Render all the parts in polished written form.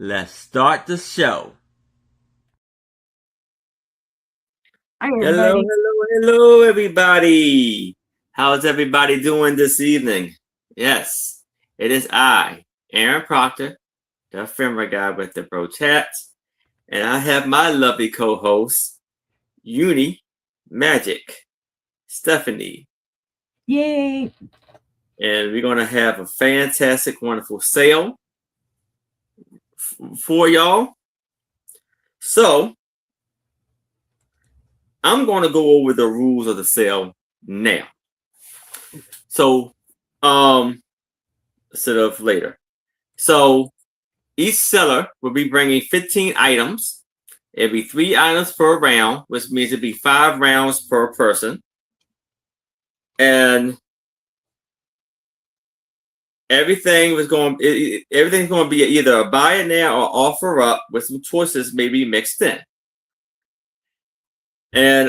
Let's start the show. Hi, Hello, everybody. hello, everybody. How's everybody doing this evening? Yes, it is I, Aaron Proctor, the ephemera guy with the bro tats, and I have my lovely co-host, Uni Magic, Stephanie, Yay. and we're gonna have a fantastic, wonderful sale for y'all. So I'm going to go over the rules of the sale now. So, instead of later. So each seller will be bringing 15 items. It'll be 3 items per round, which means it'll be 5 rounds per person. And everything's going to be either a buy it now or offer up with some choices maybe mixed in. And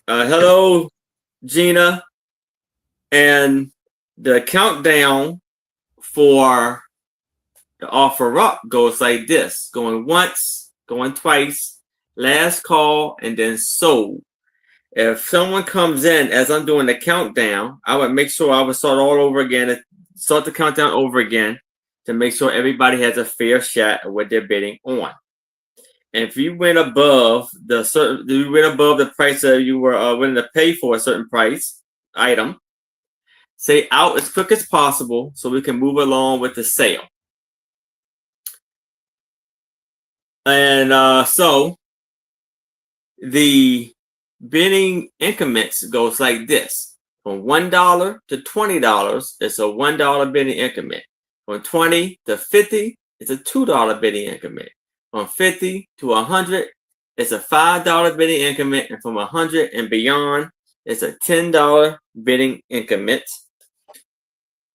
hello, Gina. And the countdown for the offer up goes like this: going once, going twice, last call, and then sold. If someone comes in as I'm doing the countdown, I would make sure I would start all over again, start the countdown over again to make sure everybody has a fair shot of what they're bidding on. And if you went above the price that you were willing to pay for a certain price item, say out as quick as possible so we can move along with the sale. And so the bidding increments goes like this: from $1 to $20, it's a $1 bidding increment. From 20 to 50, it's a $2 bidding increment. From 50 to 100, it's a $5 bidding increment, and from 100 and beyond, it's a $10 bidding increment.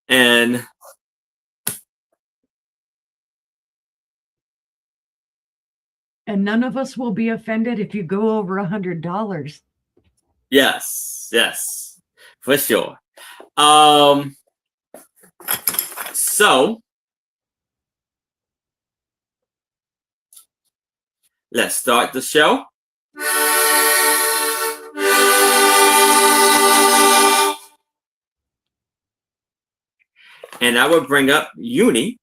And none of us will be offended if you go over $100. yes, for sure. So let's start the show. And I would bring up Uni,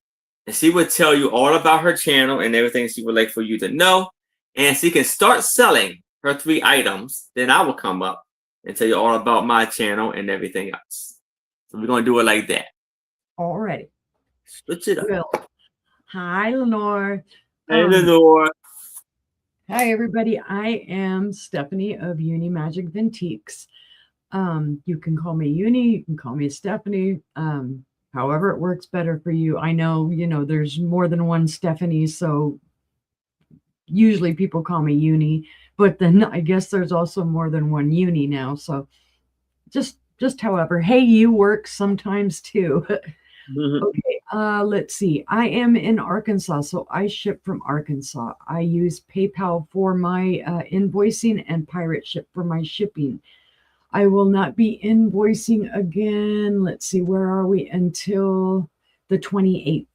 and she would tell you all about her channel and everything she would like for you to know. And she can start selling her 3 items. Then I will come up and tell you all about my channel and everything else. So we're going to do it like that. Already. Switch it up. Well, hi, Lenore. Hey, Lenore. Hi, everybody. I am Stephanie of Uni Magic Vintiques. You can call me Uni. You can call me Stephanie. However it works better for you. I know, there's more than one Stephanie, so usually people call me Uni, but then I guess there's also more than one Uni now. So just however, hey, you works sometimes too. Okay, let's see. I am in Arkansas, so I ship from Arkansas. I use PayPal for my invoicing and Pirate Ship for my shipping. I will not be invoicing again. Let's see, where are we? Until the 28th.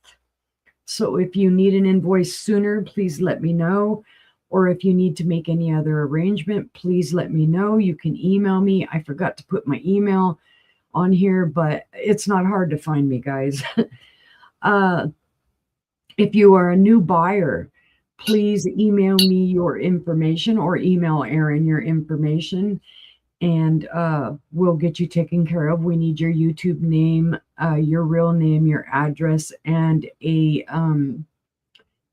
So if you need an invoice sooner, please let me know. Or if you need to make any other arrangement, please let me know. You can email me. I forgot to put my email on here, but it's not hard to find me, guys. If you are a new buyer, please email me your information or email Aaron your information, and we'll get you taken care of. We need your YouTube name, your real name, your address, and a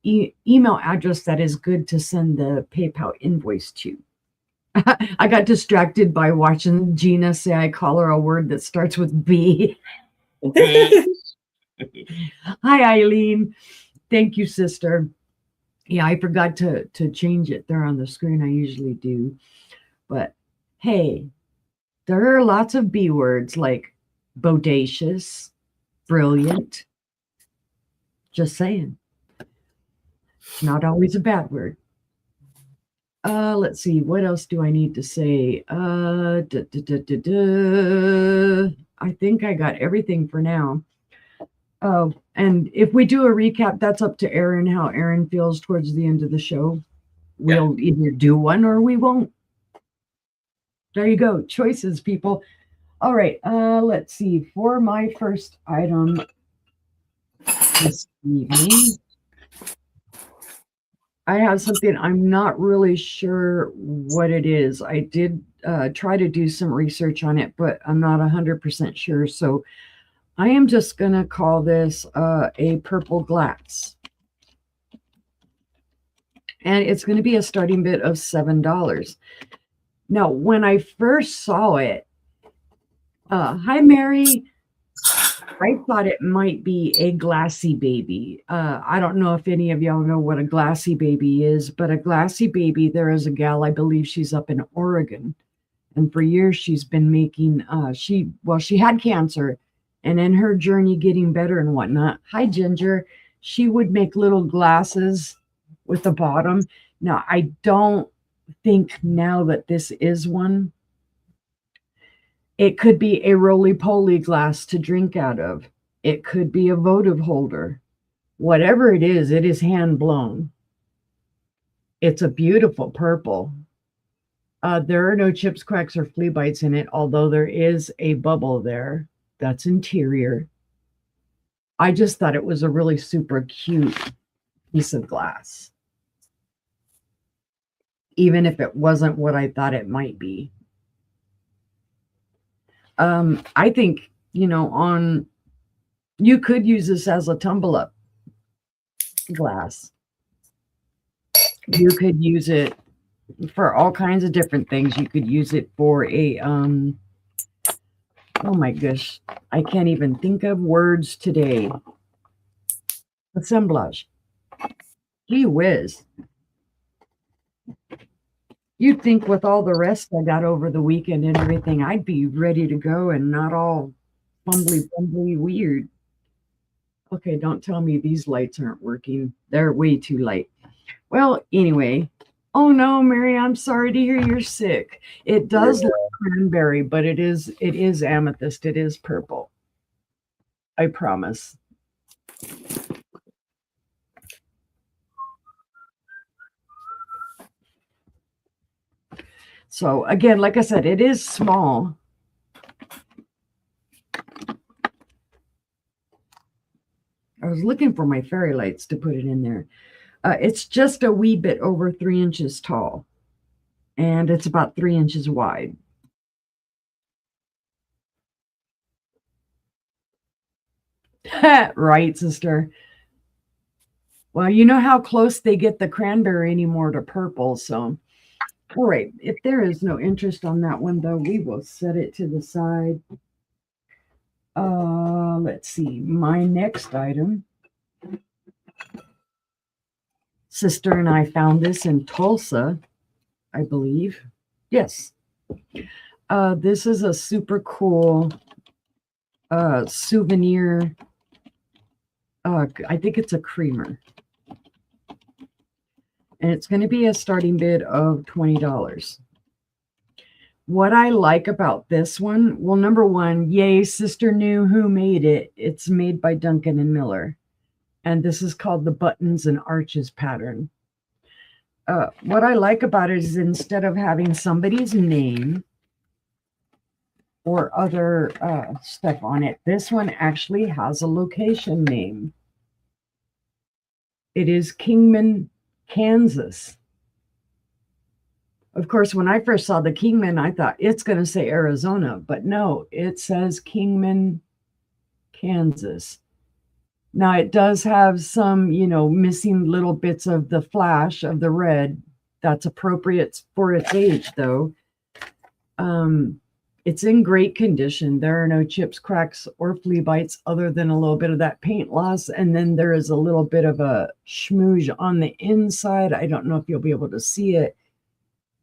email address that is good to send the PayPal invoice to. I got distracted by watching Gina say I call her a word that starts with B. Hi, Eileen. Thank you, sister. Yeah, I forgot to change it there on the screen. I usually do. But hey, there are lots of B words like bodacious, brilliant. Just saying. It's not always a bad word. Let's see. What else do I need to say? I think I got everything for now. Oh, and if we do a recap, that's up to Aaron, how Aaron feels towards the end of the show. We'll either do one or we won't. There you go. Choices, people. All right. Let's see. For my first item this evening, I have something I'm not really sure what it is. I did try to do some research on it, but I'm not 100% sure. So I am just going to call this a purple glass. And it's going to be a starting bid of $7. Now, when I first saw it, hi, Mary. I thought it might be a glassy baby. I don't know if any of y'all know what a glassy baby is, but a glassy baby, there is a gal, I believe she's up in Oregon. And for years she's been making, she had cancer, and in her journey getting better and whatnot, hi, Ginger, she would make little glasses with the bottom. Now, I don't think now that this is one. It could be a roly-poly glass to drink out of. It could be a votive holder. Whatever it is hand blown. It's a beautiful purple. There are no chips, cracks, or flea bites in it, although there is a bubble there that's interior. I just thought it was a really super cute piece of glass, even if it wasn't what I thought it might be. I think, you could use this as a tumble up glass. You could use it for all kinds of different things. You could use it for a, oh my gosh, I can't even think of words today. Assemblage. Gee whiz. You'd think with all the rest I got over the weekend and everything, I'd be ready to go and not all bumbly weird. Okay, don't tell me these lights aren't working. They're way too light. Well, anyway. Oh no, Mary, I'm sorry to hear you're sick. It does look cranberry, but it is amethyst. It is purple. I promise. So again, like I said, it is small. I was looking for my fairy lights to put it in there. It's just a wee bit over 3 inches tall, and it's about 3 inches wide. Right, sister. Well, you know how close they get the cranberry anymore to purple, so. All right, if there is no interest on that one, though, we will set it to the side. Let's see, my next item. Sister and I found this in Tulsa, I believe. Yes. This is a super cool souvenir. I think it's a creamer. And it's going to be a starting bid of $20. What I like about this one, well, number one, yay, sister knew who made it. It's made by Duncan and Miller. And this is called the Buttons and Arches pattern. What I like about it is instead of having somebody's name or other stuff on it, this one actually has a location name. It is Kingman, Kansas. Of course, when I first saw the Kingman, I thought it's going to say Arizona, but no, it says Kingman, Kansas. Now, it does have some, missing little bits of the flash of the red. That's appropriate for its age, though. It's in great condition. There are no chips, cracks, or flea bites other than a little bit of that paint loss. And then there is a little bit of a schmooze on the inside. I don't know if you'll be able to see it.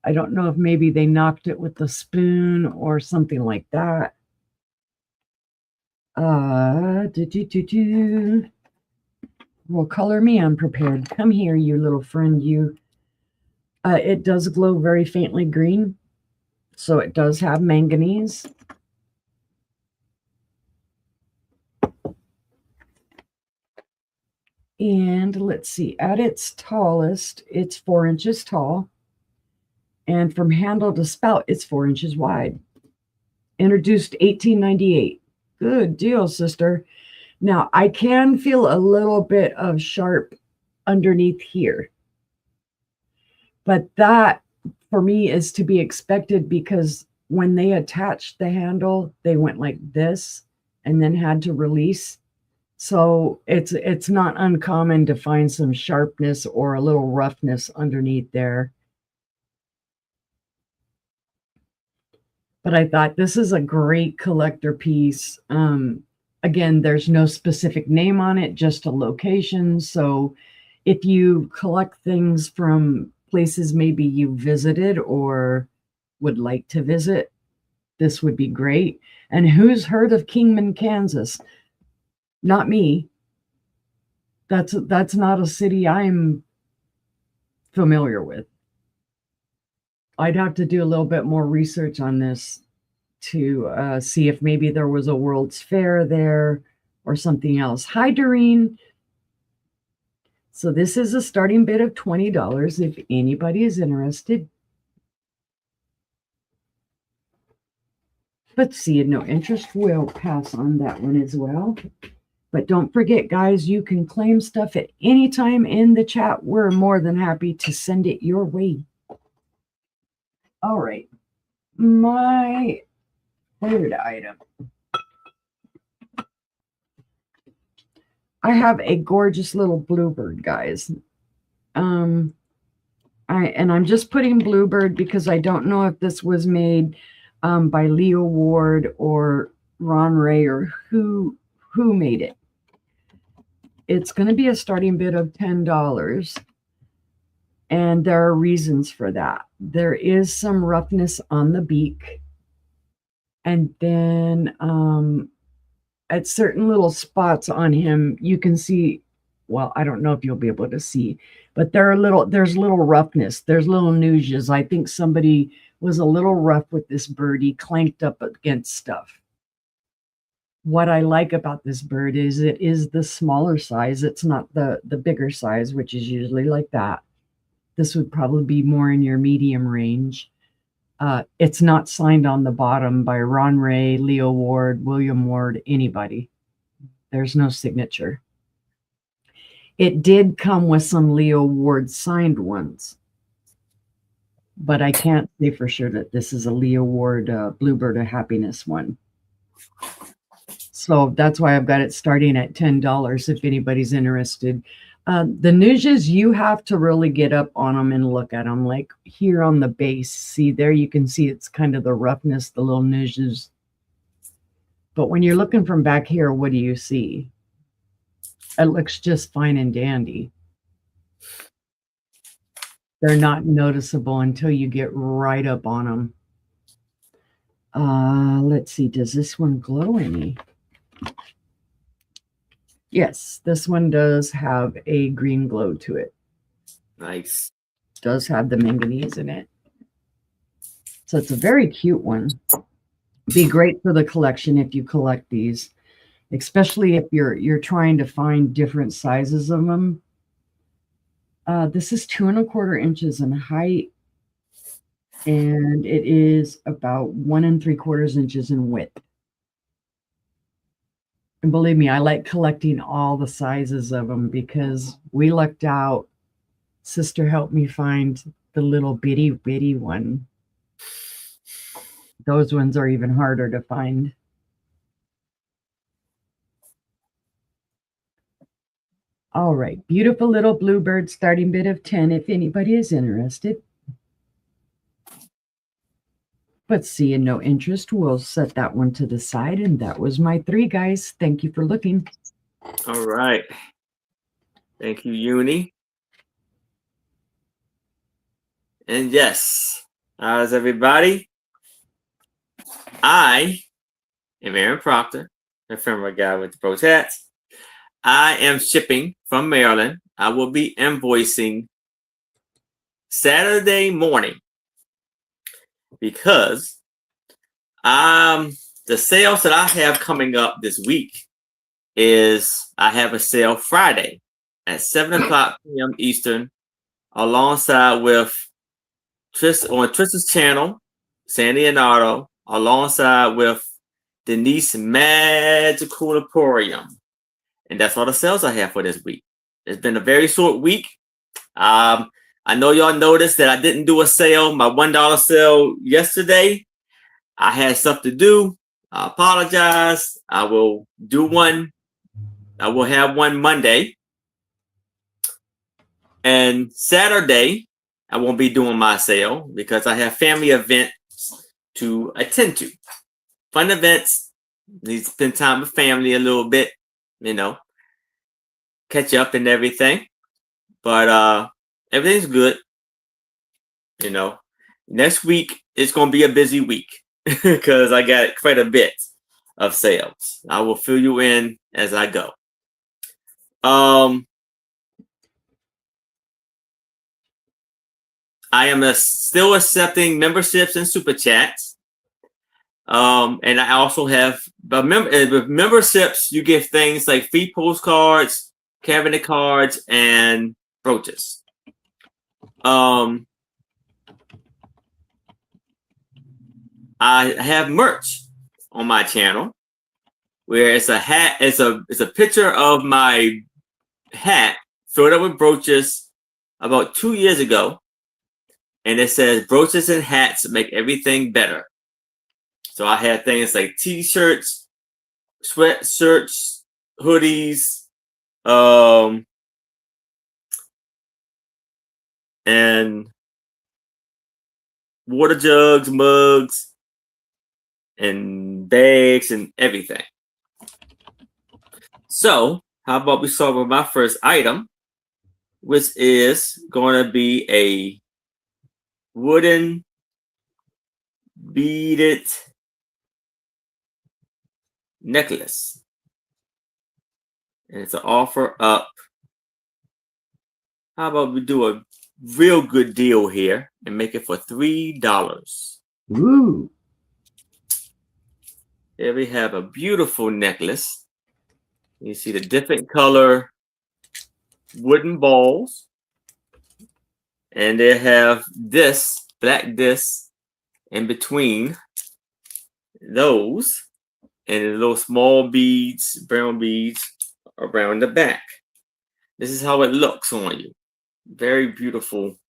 I don't know if maybe they knocked it with the spoon or something like that. Well, color me unprepared. Come here, you little friend, you. It does glow very faintly green, so it does have manganese. And let's see, at its tallest, it's 4 inches tall. And from handle to spout, it's 4 inches wide. Introduced 1898. Good deal, sister. Now, I can feel a little bit of sharp underneath here. But that, for me, is to be expected because when they attached the handle, they went like this and then had to release. So it's not uncommon to find some sharpness or a little roughness underneath there. But I thought this is a great collector piece. Again, there's no specific name on it, just a location. So if you collect things from places maybe you visited or would like to visit, this would be great. And who's heard of Kingman, Kansas? Not me. That's not a city I'm familiar with. I'd have to do a little bit more research on this to see if maybe there was a World's Fair there or something else. Hi, Doreen. So this is a starting bid of $20 if anybody is interested. But seeing no interest, we'll pass on that one as well. But don't forget, guys, you can claim stuff at any time in the chat. We're more than happy to send it your way. All right. My third item. I have a gorgeous little bluebird, guys. I'm just putting bluebird because I don't know if this was made by Leo Ward or Ron Ray or who made it. It's going to be a starting bid of $10. And there are reasons for that. There is some roughness on the beak. And then at certain little spots on him, you can see, well, I don't know if you'll be able to see, but there's little roughness. There's little nugges. I think somebody was a little rough with this bird. He clanked up against stuff. What I like about this bird is it is the smaller size. It's not the bigger size, which is usually like that. This would probably be more in your medium range. It's not signed on the bottom by Ron Ray, Leo Ward, William Ward, anybody. There's no signature. It did come with some Leo Ward signed ones, but I can't say for sure that this is a Leo Ward Bluebird of Happiness one. So that's why I've got it starting at $10 if anybody's interested. The nugges, you have to really get up on them and look at them, like here on the base. See there, you can see it's kind of the roughness, the little nugges. But when you're looking from back here, what do you see? It looks just fine and dandy. They're not noticeable until you get right up on them. Let's see, does this one glow any? Yes, this one does have a green glow to it. Nice. Does have the manganese in it. So it's a very cute one. Be great for the collection if you collect these, especially if you're trying to find different sizes of them. This is 2 1/4 inches in height, and it is about 1 3/4 inches in width. And believe me, I like collecting all the sizes of them because we lucked out. Sister helped me find the little bitty one. Those ones are even harder to find. All right, beautiful little bluebird, starting bid of 10 if anybody is interested. But seeing no interest, we'll set that one to the side. And that was my 3, guys. Thank you for looking. All right. Thank you, Uni. And yes, how's everybody? I am Aaron Proctor, the ephemeral guy with the Pro Tats. I am shipping from Maryland. I will be invoicing Saturday morning because the sales that I have coming up this week is I have a sale Friday. at 7 o'clock p.m. Eastern, alongside with on Tristan's channel, San Leonardo, alongside with Denise Magical Emporium. And that's all the sales I have for this week. It's been a very short week. I know y'all noticed that I didn't do a sale, my $1 sale yesterday. I had stuff to do. I apologize. I will do one. I will have one Monday. And Saturday, I won't be doing my sale because I have family events to attend to. Fun events. Need to spend time with family a little bit, catch up and everything. But everything's good. Next week it's gonna be a busy week because I got quite a bit of sales. I will fill you in as I go. I am still accepting memberships and super chats. And I also have with memberships, you get things like free postcards, cabinet cards, and brooches. I have merch on my channel where it's a hat, it's a picture of my hat filled up with brooches about 2 years ago. And it says brooches and hats make everything better. So I had things like t-shirts, sweatshirts, hoodies, and water jugs, mugs, and bags and everything. So how about we start with my first item, which is going to be a wooden beaded necklace. And it's an offer up. How about we do a real good deal here and make it for $3? Ooh. Here we have a beautiful necklace. You see the different color wooden balls. And they have this black disc in between those, and little small beads, brown beads around the back. This is how it looks on you. Very beautiful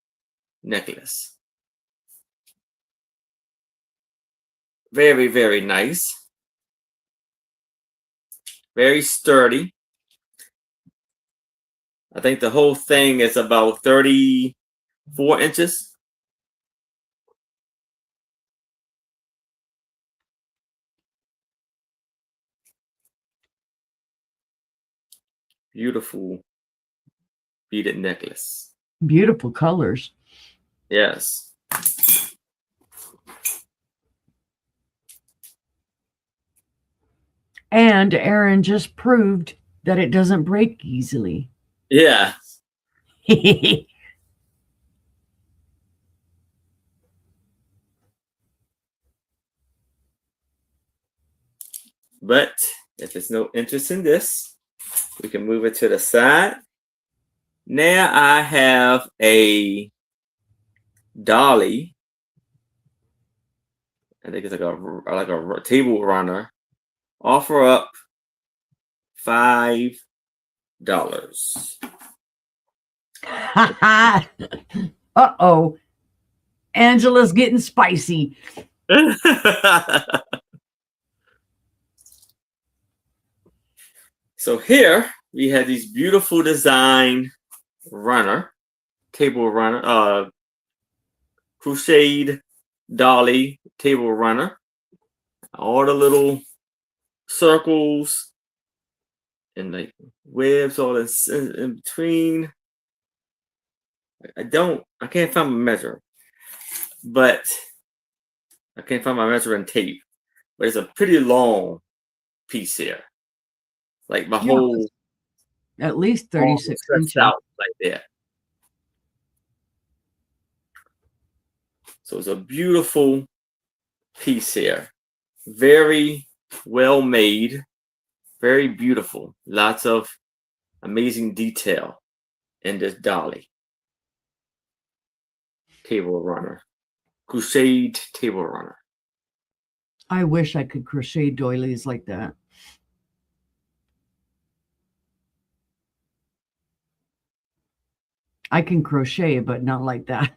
necklace. Very, very nice. Very sturdy. I think the whole thing is about 34 inches. Beautiful beaded necklace. Beautiful colors. Yes. And Aaron just proved that it doesn't break easily. Yeah. But if there's no interest in this, we can move it to the side. Now I have a dolly. I think it's like a table runner. Offer up $5. Uh-oh. Angela's getting spicy. So here we have these beautiful design table runner, crocheted dolly table runner. All the little circles and like webs all in between. I can't find my measure, but I can't find my measuring tape. But it's a pretty long piece here. Like my whole at least 36 inches out like that. So it's a beautiful piece here. Very well made, very beautiful. Lots of amazing detail in this dolly table runner, crocheted table runner. I wish I could crochet doilies like that. I can crochet, but not like that.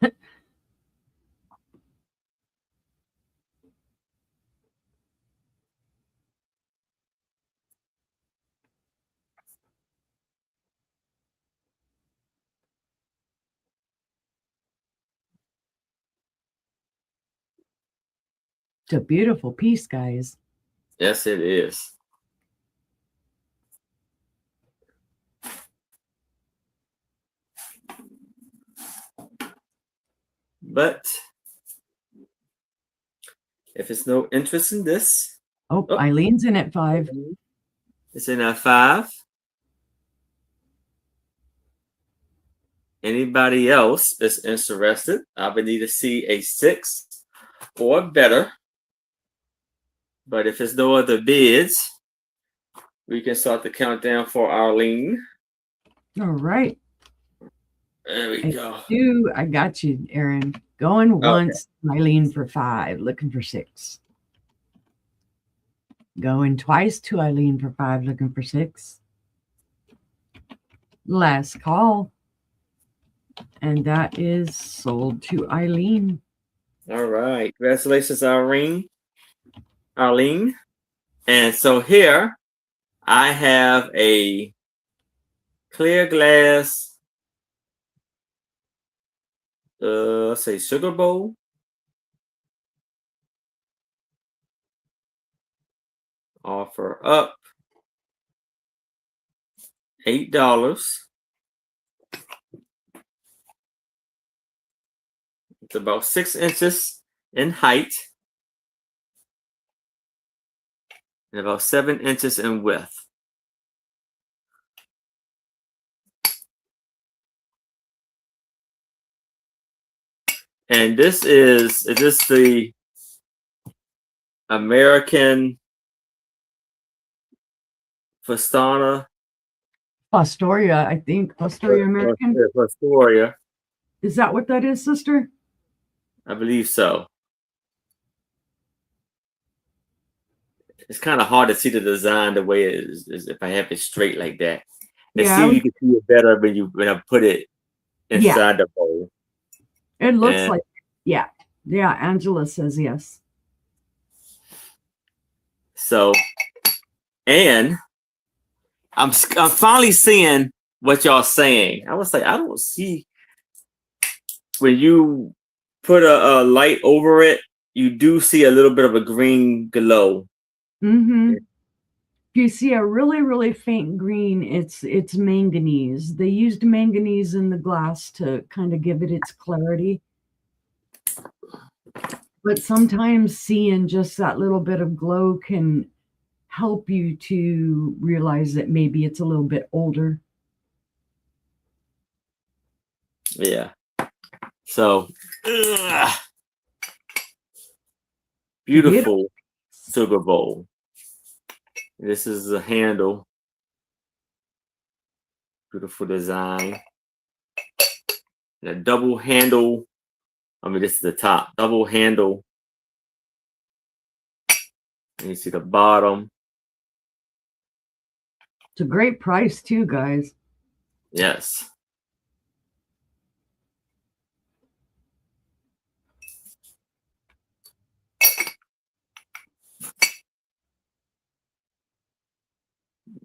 It's a beautiful piece, guys. Yes, it is. But if it's no interest in this, Oh, Eileen's in at 5. it's in at 5. Anybody else that's interested, I would need to see a 6 or better. But if there's no other bids, we can start the countdown for Arlene. All right. There we go. I got you, Aaron. Going once, Eileen for 5, looking for 6. Going twice to Eileen for 5, looking for 6. Last call. And that is sold to Eileen. All right. Congratulations, Arlene. And so here I have a clear glass, let's say sugar bowl. Offer up $8. It's about 6 inches in height and about 7 inches in width. And this is this the American Fostoria, I think. Fostoria American. Fostoria. Is that what that is, sister? I believe so. It's kind of hard to see the design the way it is if I have it straight like that. And see, you can see it better when I put it inside the bowl. It looks like, yeah. Angela says yes. So, and I'm finally seeing what y'all saying. I was like, I don't see when you put a light over it, you do see a little bit of a green glow. Mm-hmm. If you see a really, really faint green, it's manganese. They used manganese in the glass to kind of give it its clarity. But sometimes seeing just that little bit of glow can help you to realize that maybe it's a little bit older. Yeah. So, beautiful sugar bowl. This is the handle. Beautiful design. And a double handle. I mean, this is the top. Double handle. And you see the bottom. It's a great price too, guys. Yes.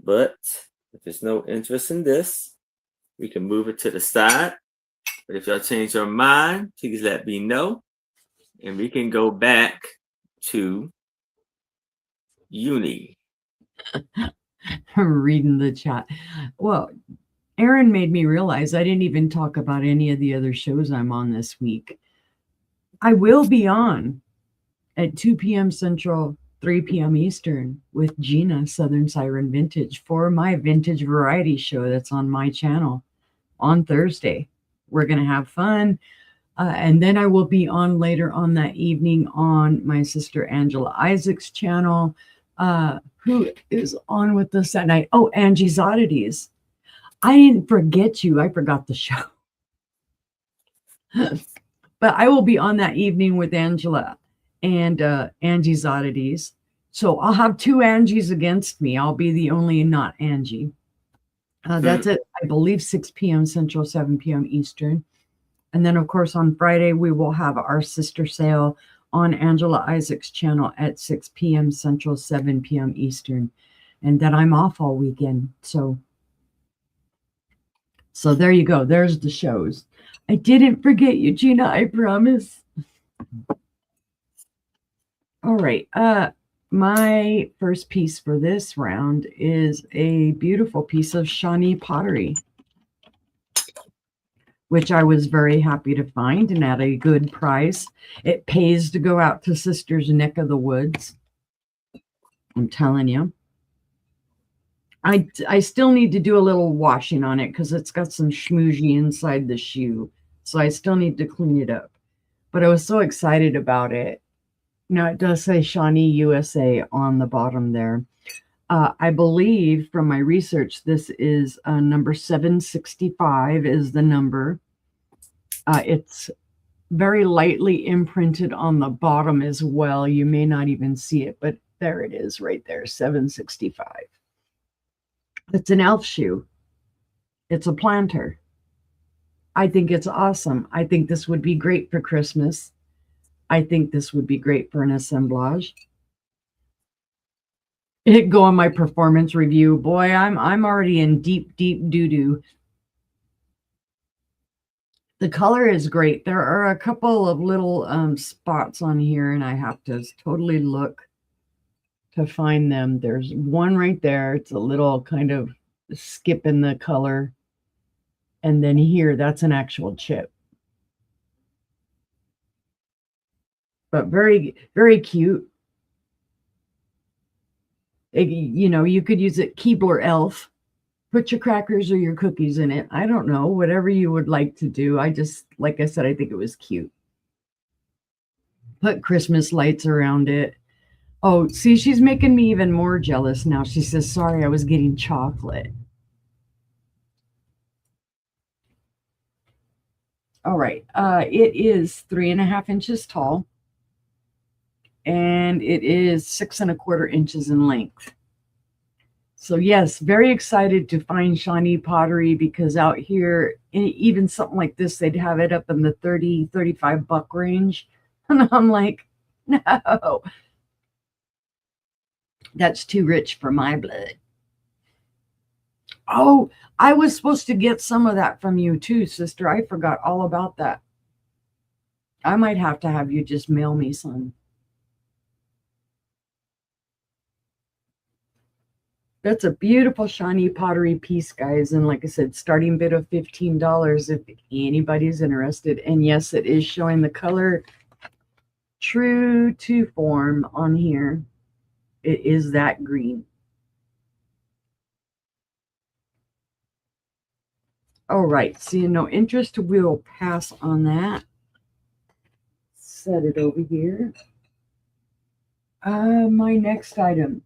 But if there's no interest in this, we can move it to the side. But if y'all change your mind, please let me know. And we can go back to Uni. I'm reading the chat. Well, Aaron made me realize I didn't even talk about any of the other shows I'm on this week. I will be on at 2 p.m. Central, 3 p.m. Eastern with Gina, Southern Siren Vintage, for my vintage variety show that's on my channel on Thursday. We're going to have fun. And then I will be on later on that evening on my sister Angela Isaac's channel, who is on with us that night. Oh, Angie's Oddities. I didn't forget you. I forgot the show. But I will be on that evening with Angela and Angie's Oddities. So I'll have two Angies against me. I'll be the only not Angie. That's at, I believe, 6 p.m. Central, 7 p.m. Eastern. And then, of course, on Friday, we will have our sister sale on Angela Isaac's channel at 6 p.m. Central, 7 p.m. Eastern. And then I'm off all weekend. So there you go. There's the shows. I didn't forget you, Gina. I promise. All right. My first piece for this round is a beautiful piece of Shawnee pottery, which I was very happy to find and at a good price. It pays to go out to Sister's neck of the woods. I'm telling you. I still need to do a little washing on it because it's got some schmoozy inside the shoe. So I still need to clean it up. But I was so excited about it. Now, it does say Shawnee USA on the bottom there. I believe from my research, this is number 765 is the number. It's very lightly imprinted on the bottom as well. You may not even see it, but there it is right there, 765. It's an elf shoe. It's a planter. I think it's awesome. I think this would be great for Christmas. I think this would be great for an assemblage. It go on my performance review. Boy, I'm already in deep doo-doo. The color is great. There are a couple of little spots on here, and I have to totally look to find them. There's one right there. It's a little kind of skip in the color. And then here, that's an actual chip. But very, very cute. You know, you could use it Keebler Elf. Put your crackers or your cookies in it. I don't know, whatever you would like to do. I just, like I said, I think it was cute. Put Christmas lights around it. Oh, see, she's making me even more jealous now. She says, sorry, I was getting chocolate. All right. It is 3.5 inches tall. And it is 6.25 inches in length. So yes, very excited to find Shawnee pottery because out here, even something like this, they'd have it up in the 30, 35 buck range. And I'm like, no, that's too rich for my blood. Oh, I was supposed to get some of that from you too, sister. I forgot all about that. I might have to have you just mail me some. That's a beautiful Shawnee pottery piece, guys. And like I said, starting bid of $15 if anybody's interested. And yes, it is showing the color true to form on here. It is that green. All right, seeing no interest, we'll pass on that. Set it over here. My next item.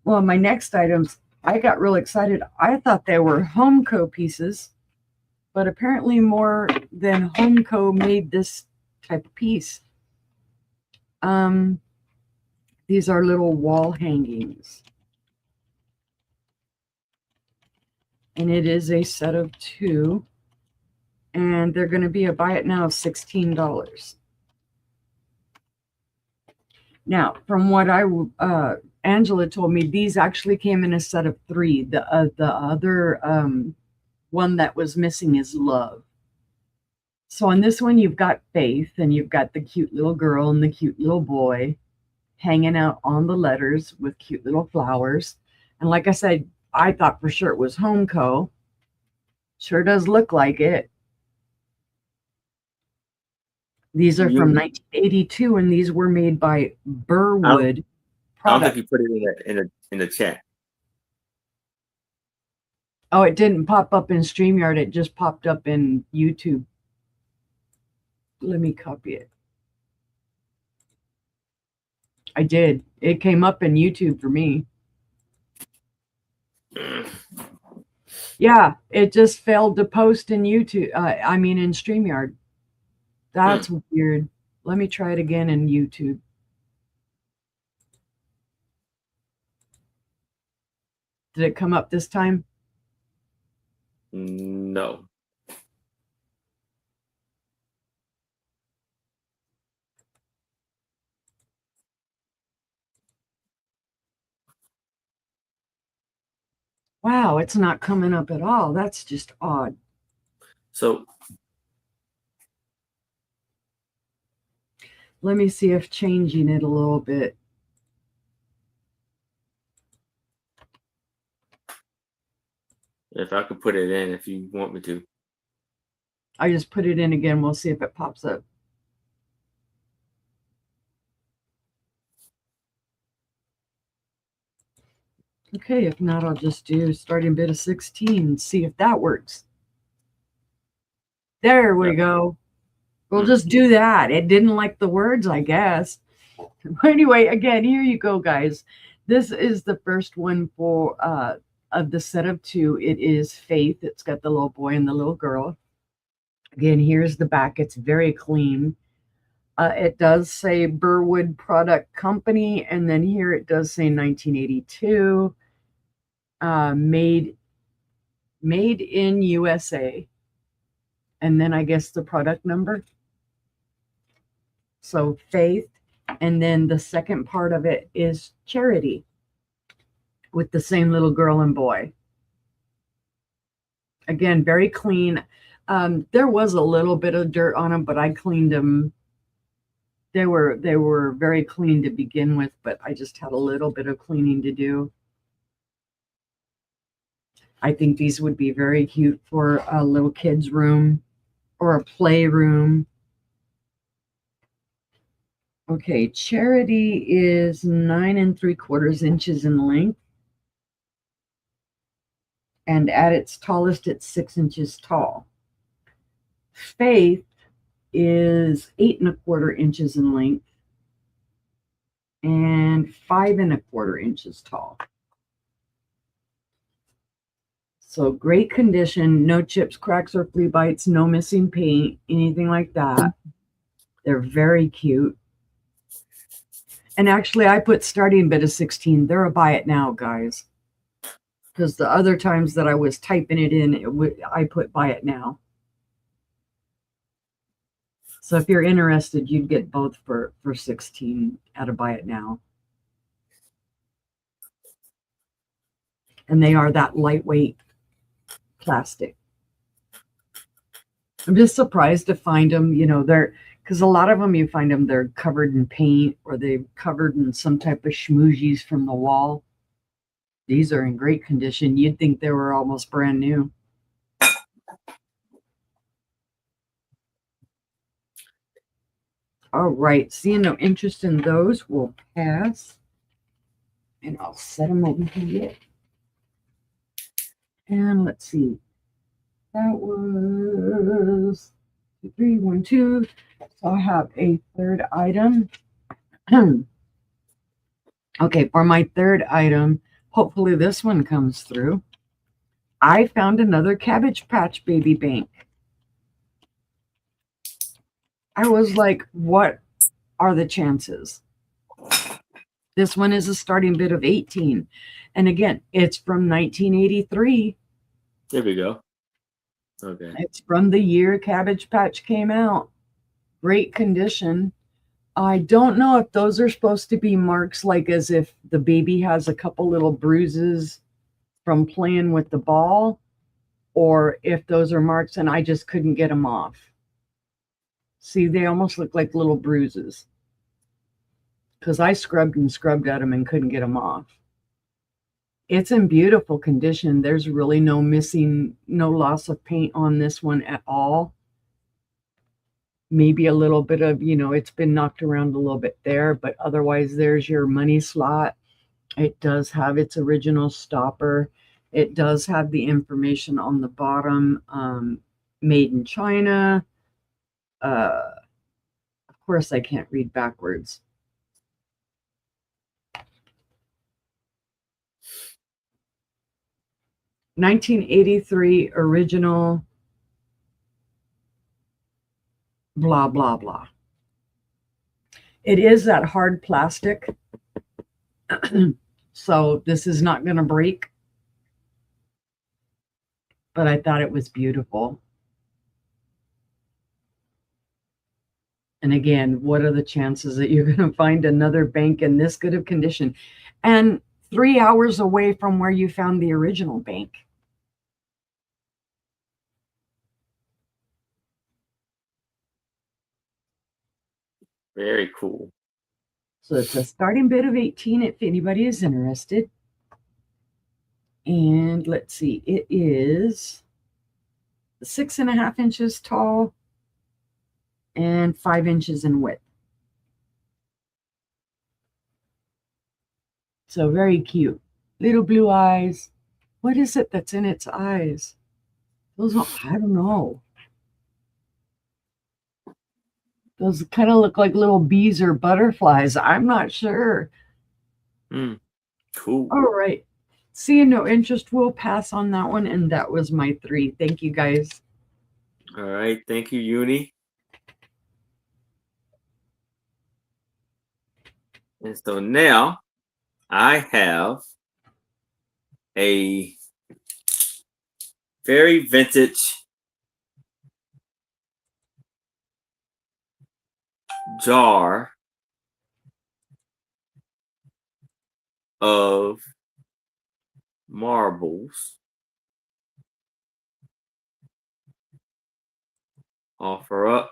Well, my next items, I got real excited. I thought they were Homeco pieces, but apparently more than Homeco made this type of piece. These are little wall hangings. And it is a set of 2. And they're going to be a buy it now of $16. Now, from what Angela told me, these actually came in a set of 3. The other one that was missing is Love. So on this one, you've got Faith, and you've got the cute little girl and the cute little boy hanging out on the letters with cute little flowers. And like I said, I thought for sure it was Homeco. Sure does look like it. These are from 1982, and these were made by Burwood. I don't think you put it in the chat. Oh, it didn't pop up in StreamYard. It just popped up in YouTube. Let me copy it. I did. It came up in YouTube for me. Yeah, it just failed to post in YouTube. I mean, in StreamYard. That's weird. Let me try it again in YouTube. Did it come up this time? No. Wow, it's not coming up at all. That's just odd. So Let me see if changing it a little bit. if I could put it in, if you want me to. I just put it in again. We'll see if it pops up. Okay, if not, I'll just do starting bid of 16, see if that works. There we go. We'll just do that. It didn't like the words, I guess. Anyway, again, here you go, guys. This is the first one for of the set of two. It is Faith. It's got the little boy and the little girl. Again, here's the back. It's very clean. It does say Burwood Product Company, and then here it does say 1982. Made in USA. And then I guess the product number. So Faith. And then the second part of it is Charity with the same little girl and boy. Again, very clean. There was a little bit of dirt on them, but I cleaned them. They were very clean to begin with, but I just had a little bit of cleaning to do. I think these would be very cute for a little kid's room or a playroom. Okay, Charity is 9 3/4 inches in length. And at its tallest, it's 6 inches tall. Faith is 8 1/4 inches in length and 5 1/4 inches tall. So great condition, no chips, cracks, or flea bites, no missing paint, anything like that. They're very cute. And actually, I put starting bid of 16. They're a buy it now, guys. Because the other times that I was typing it in, I put buy it now. So if you're interested, you'd get both for 16 at a buy it now. And they are that lightweight plastic. I'm just surprised to find them, they're because a lot of them you find them, they're covered in paint or they're covered in some type of schmoozies from the wall. These are in great condition. You'd think they were almost brand new. All right, seeing no interest in those, we'll pass. And I'll set them over here. And let's see. That was 2, 3, 1, 2. So I have a third item. Okay, for my third item, hopefully this one comes through. I found another Cabbage Patch Baby Bank. I was like, what are the chances? This one is a starting bid of 18. And again, it's from 1983. There we go. Okay. It's from the year Cabbage Patch came out. Great condition. I don't know if those are supposed to be marks, like as if the baby has a couple little bruises from playing with the ball, or if those are marks and I just couldn't get them off. See, they almost look like little bruises because I scrubbed and scrubbed at them and couldn't get them off. It's in beautiful condition. There's really no loss of paint on this one at all. Maybe a little bit of, it's been knocked around a little bit there, but otherwise there's your money slot. It does have its original stopper. It does have the information on the bottom, made in China. Of course, I can't read backwards. 1983 original, blah, blah, blah. It is that hard plastic. So this is not going to break. But I thought it was beautiful. And again, what are the chances that you're going to find another bank in this good of condition? And 3 hours away from where you found the original bank. Very cool. So it's a starting bid of 18 if anybody is interested. And let's see, it is 6.5 inches tall and 5 inches in width. So very cute. Little blue eyes. What is it that's in its eyes? Those are, I don't know. Those kind of look like little bees or butterflies. I'm not sure. Cool. All right. Seeing no interest, we'll pass on that one. And that was my 3. Thank you, guys. All right. Thank you, Uni. And so now I have a very vintage jar of marbles. Offer up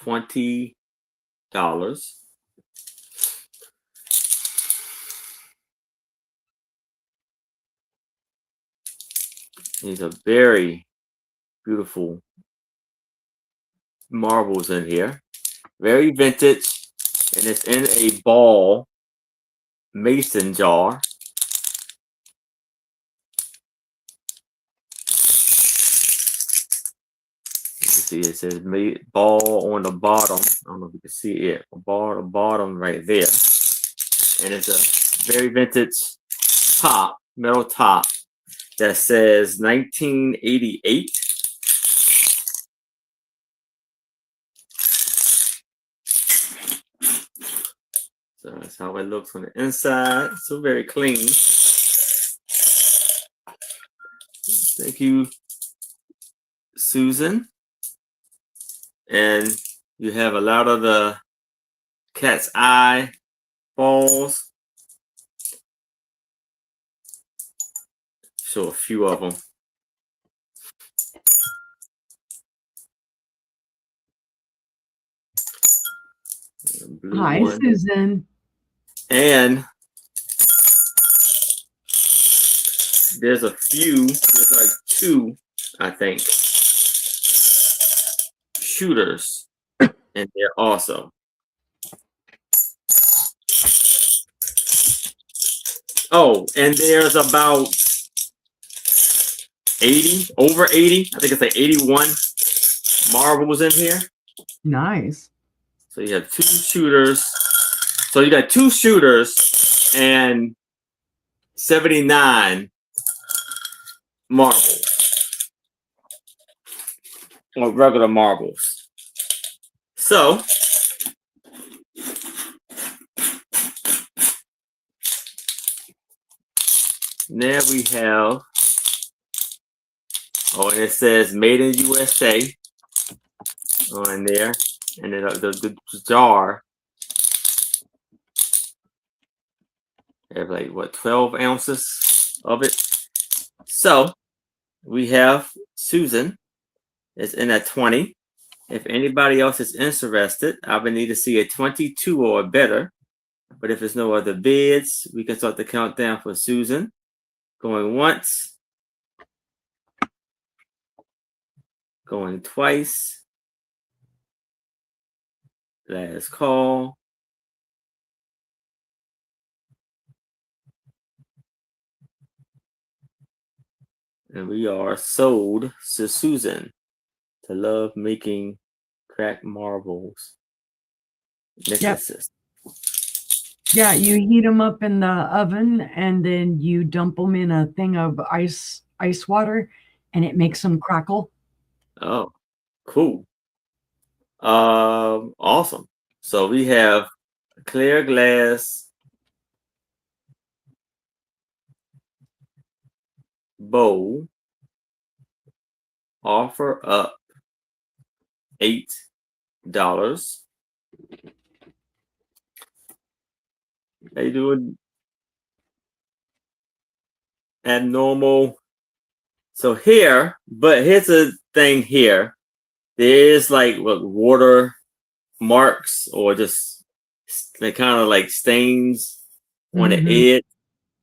$20. These are very beautiful marbles in here. Very vintage. And it's in a ball mason jar. You see it says ball on the bottom. I don't know if you can see it. Ball on the bottom right there. And it's a very vintage top, metal top that says 1988. So that's how it looks on the inside. So very clean. Thank you, Susan. And you have a lot of the cat's eye balls. Show a few of them. Hi, one. Susan. And there's a few, there's like 2, I think, shooters in there also. Oh, and there's about 80, over 80, I think it's like 81 marbles in here. Nice. So you have 2 shooters. So you got 2 shooters and 79 marbles. Or regular marbles. So now we have, oh, and it says made in USA on there. And then the jar, they have like, what, 12 ounces of it. So we have Susan is in at 20. If anybody else is interested, I would need to see a 22 or better. But if there's no other bids, we can start the countdown for Susan. Going once. Going twice. Last call. And we are sold to Susan to love making cracked marbles necklaces. Yeah, you heat them up in the oven and then you dump them in a thing of ice water and it makes them crackle. Oh, cool. Awesome. So we have a clear glass bowl. Offer up $8. They do it abnormal. So here, but here's the thing here. There is like what water marks or just they kind of like stains on the Mhm. edge.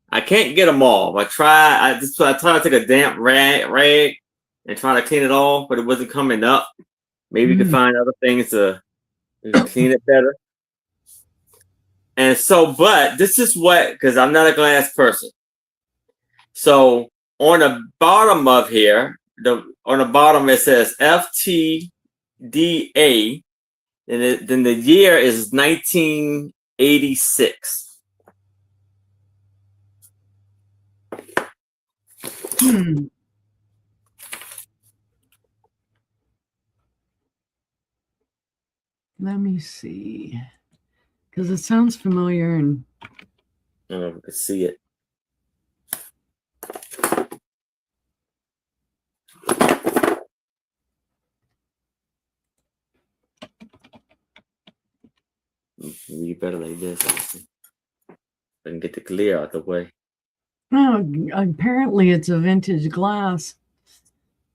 I can't get them all. I try to take a damp rag and try to clean it off, but it wasn't coming up. Maybe you can Mm. find other things to clean it better. And so, but this is what, because I'm not a glass person. So on the bottom of here, on the bottom it says FTDA, and then the year is 1986. Hmm. Let me see. Because it sounds familiar and I don't know if you can see it. Read better like this. I can get the clear out the way. oh, apparently it's a vintage glass.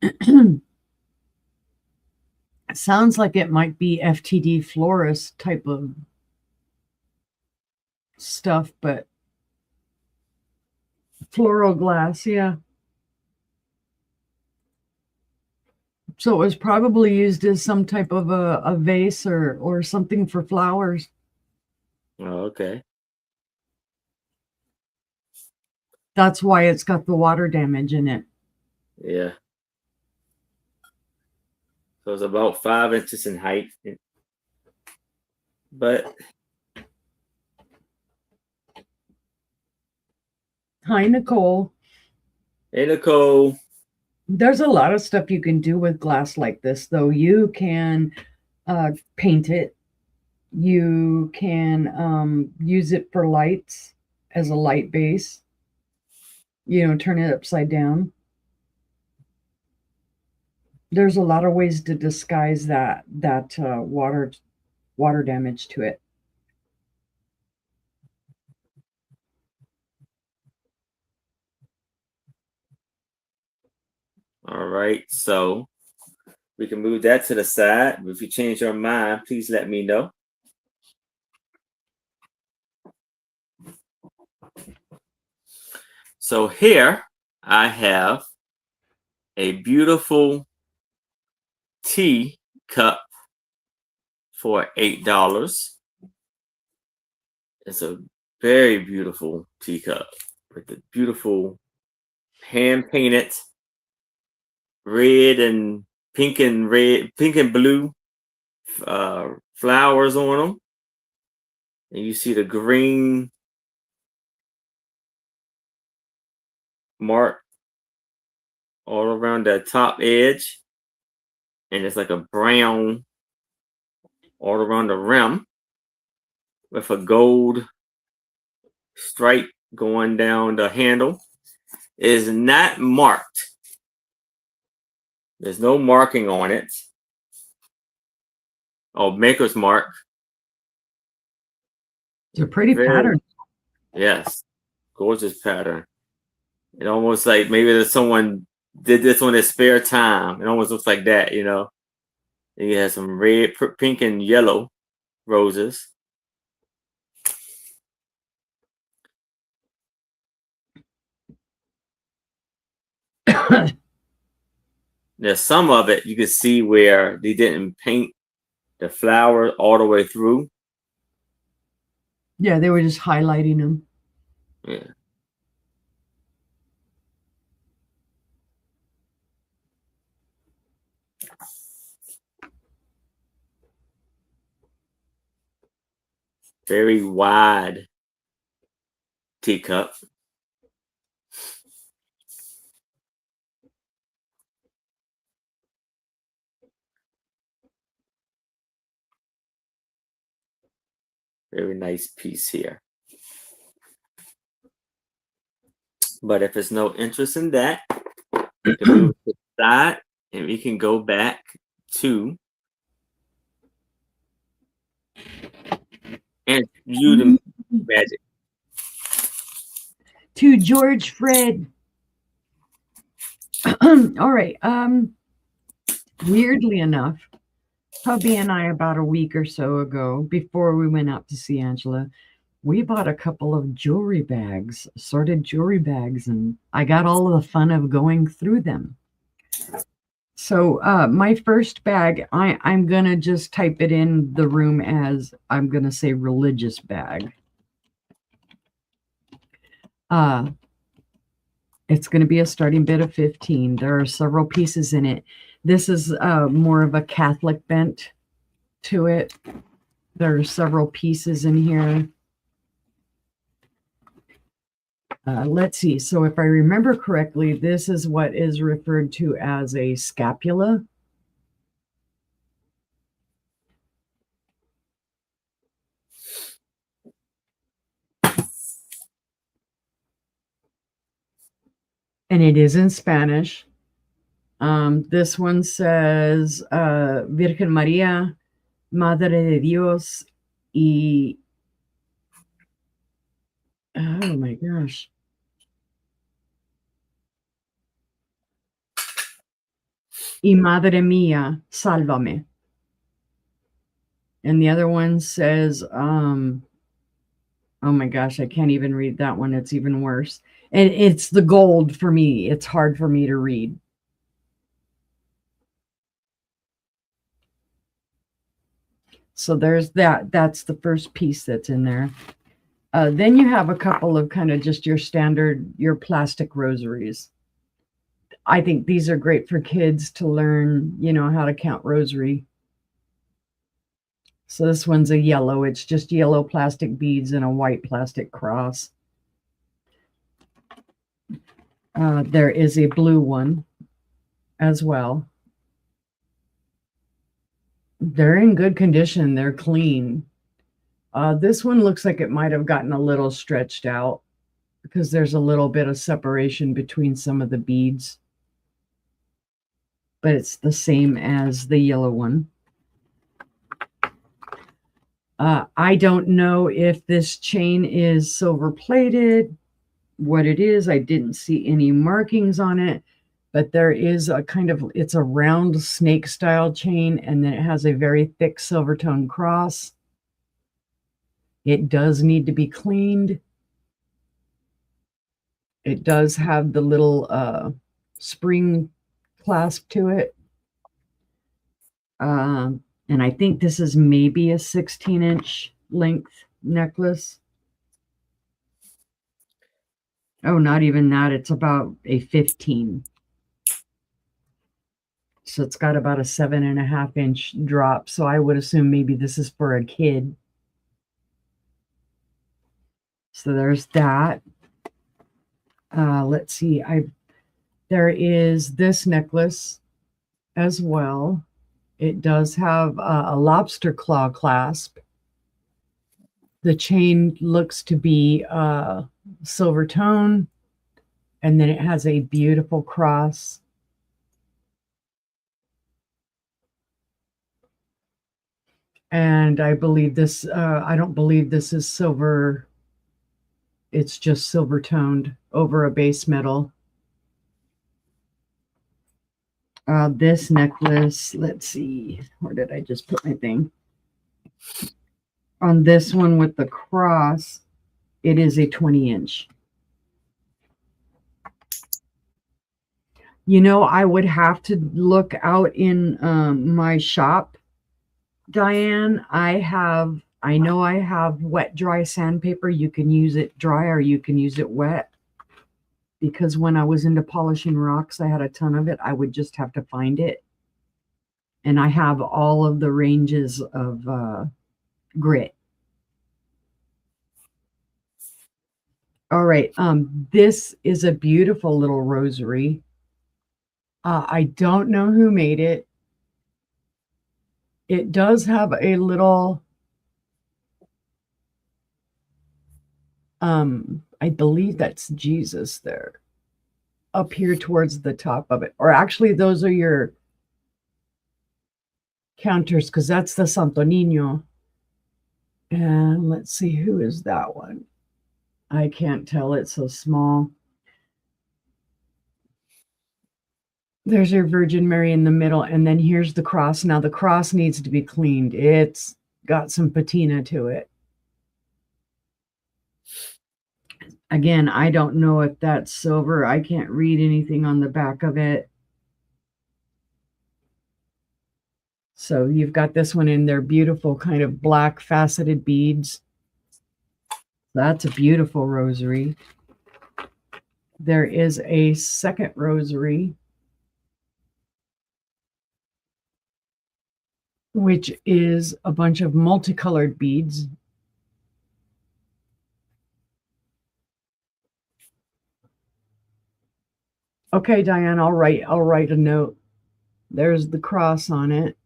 It sounds like it might be FTD florist type of stuff, but floral glass, yeah. So it was probably used as some type of a vase or something for flowers. Oh, okay. That's why it's got the water damage in it. Yeah. So it's about 5 inches in height. But Hi, Nicole. hey, Nicole. There's a lot of stuff you can do with glass like this, though. You can paint it. You can use it for lights as a light base. Turn it upside down. There's a lot of ways to disguise that water damage to it. All right. So we can move that to the side. If you change your mind, please let me know. So here I have a beautiful tea cup for $8. It's a very beautiful teacup with the beautiful hand painted red and pink and blue flowers on them. And you see the green mark all around the top edge. And it's like a brown all around the rim with a gold stripe going down the handle. It is not marked. There's no marking on it. Oh, maker's mark. It's a pretty Very, pattern. yes, gorgeous pattern. It almost like maybe there's someone did this on their spare time. It almost looks like that, you know. And you have some red, pink, and yellow roses. There's some of it you can see where they didn't paint the flower all the way through. Yeah, they were just highlighting them. Yeah. Very wide teacup. Very nice piece here. But if there's no interest in that, we can move to the side and we can go back to and view the magic. To George Fred. All right. Weirdly enough, hubby and I, about a week or so ago, before we went out to see Angela, we bought a couple of jewelry bags, assorted jewelry bags, and I got all of the fun of going through them. So my first bag, I'm going to just type it in the room as, I'm going to say religious bag. It's going to be a starting bid of 15. There are several pieces in it. This is more of a Catholic bent to it. There are several pieces in here. Let's see. So if I remember correctly, this is what is referred to as a scapula. And it is in Spanish. This one says, Virgen María, Madre de Dios, y... Oh my gosh. Y Madre Mía, Sálvame. And the other one says, oh my gosh, I can't even read that one. It's even worse. And it's the gold for me. It's hard for me to read. So there's that. That's the first piece that's in there. Then you have a couple of kind of just your standard, your plastic rosaries. I think these are great for kids to learn, you know, how to count rosary. So this one's a yellow. It's just yellow plastic beads and a white plastic cross. There is a blue one as well. They're in good condition. They're clean. This one looks like it might have gotten a little stretched out because there's a little bit of separation between some of the beads. But it's the same as the yellow one. I don't know if this chain is silver plated, what it is. I didn't see any markings on it, but there is a kind of, it's a round snake style chain, and then it has a very thick silver tone cross. It does need to be cleaned. It does have the little spring clasp to it. And I think this is maybe a 16-inch length necklace. Oh, not even that. It's about a 15. So it's got about a 7.5-inch drop. So I would assume maybe this is for a kid. So there's that. Let's see. There is this necklace as well. It does have a lobster claw clasp. The chain looks to be silver tone, and then it has a beautiful cross. And I believe this, I don't believe this is silver. It's just silver toned over a base metal. This necklace, let's see, where did I just put my thing? On this one with the cross, it is a 20-inch. You know, I would have to look out in my shop, Diane. I know I have wet dry sandpaper. You can use it dry or you can use it wet. Because when I was into polishing rocks, I had a ton of it. I would just have to find it. And I have all of the ranges of grit. All right. This is a beautiful little rosary. I don't know who made it. It does have a little, I believe that's Jesus there, up here towards the top of it. Or actually, those are your counters, because that's the Santo Niño. And let's see, who is that one? I can't tell, it's so small. There's your Virgin Mary in the middle, and then here's the cross. Now the cross needs to be cleaned. It's got some patina to it. Again, I don't know if that's silver. I can't read anything on the back of it. So you've got this one in there, beautiful kind of black faceted beads. That's a beautiful rosary. There is a second rosary, which is a bunch of multicolored beads. Okay, Diane, I'll write a note. There's the cross on it.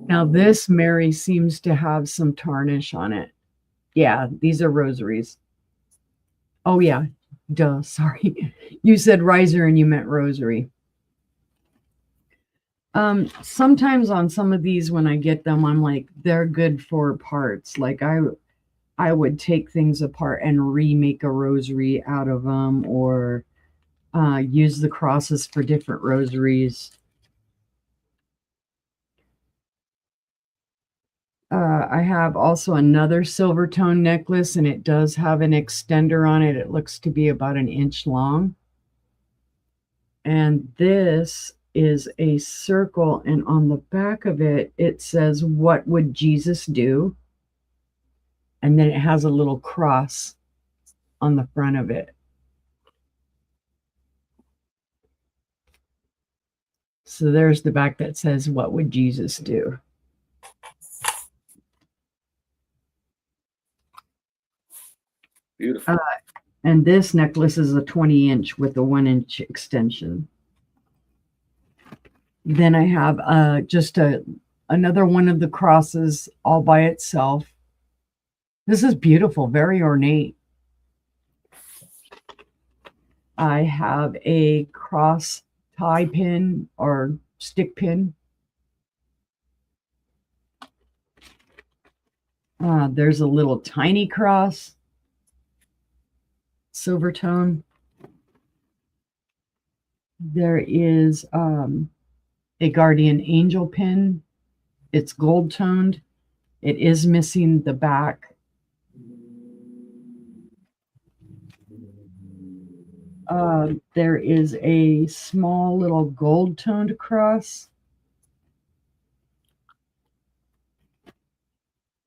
Now this Mary seems to have some tarnish on it. Yeah, these are rosaries. Oh yeah, duh, sorry. You said riser and you meant rosary. Sometimes on some of these, when I get them, I'm like, they're good for parts. Like I would take things apart and remake a rosary out of them, or use the crosses for different rosaries. I have also another silver tone necklace, and it does have an extender on it. It looks to be about 1 inch long. And this is a circle, and on the back of it, it says, "What would Jesus do?" And then it has a little cross on the front of it. So there's the back that says, "What would Jesus do?" Beautiful. And this necklace is a 20-inch with a 1-inch extension. Then I have just another one of the crosses all by itself. This is beautiful, very ornate. I have a cross tie pin or stick pin. There's a little tiny cross, silver tone. There is a guardian angel pin. It's gold toned. It is missing the back. There is a small little gold toned cross.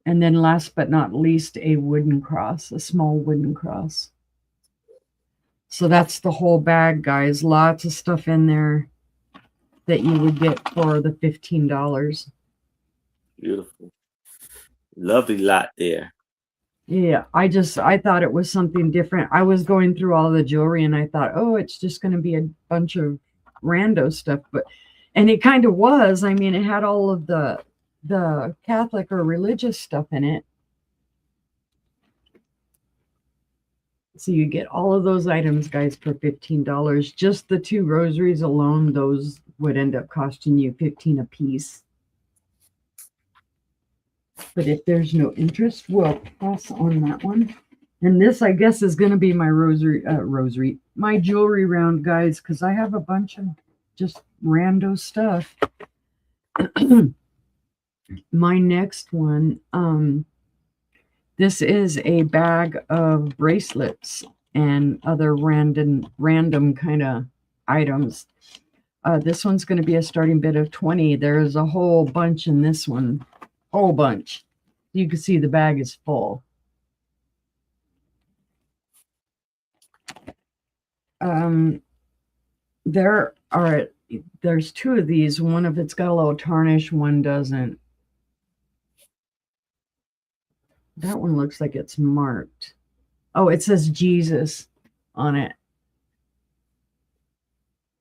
And then last but not least, a wooden cross, a small wooden cross. So that's the whole bag, guys. Lots of stuff in there that you would get for the $15. Beautiful. Lovely lot there. Yeah, I thought it was something different. I was going through all the jewelry and I thought, oh, it's just going to be a bunch of rando stuff, and it kind of was. I mean, it had all of the Catholic or religious stuff in it. So you get all of those items, guys, for $15. Just the 2 rosaries alone, those would end up costing you $15 a piece. But if there's no interest, we'll pass on that one. And this, I guess, is going to be my my jewelry round, guys, because I have a bunch of just rando stuff. My next one, this is a bag of bracelets and other random kind of items. This one's going to be a starting bid of 20. There's a whole bunch in this one. Whole bunch. You can see the bag is full. There's 2 of these. One of it's got a little tarnish, one doesn't. That one looks like it's marked. Oh, it says Jesus on it.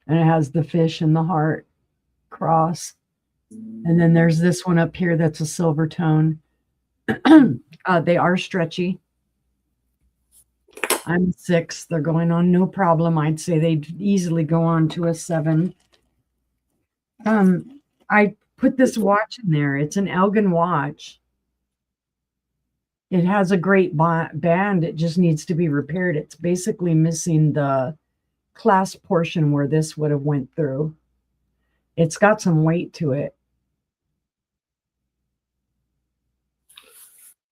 And it has the fish and the heart cross. And then there's this one up here that's a silver tone. They are stretchy. I'm 6. They're going on no problem. I'd say they'd easily go on to a 7. I put this watch in there. It's an Elgin watch. It has a great band. It just needs to be repaired. It's basically missing the clasp portion where this would have went through. It's got some weight to it.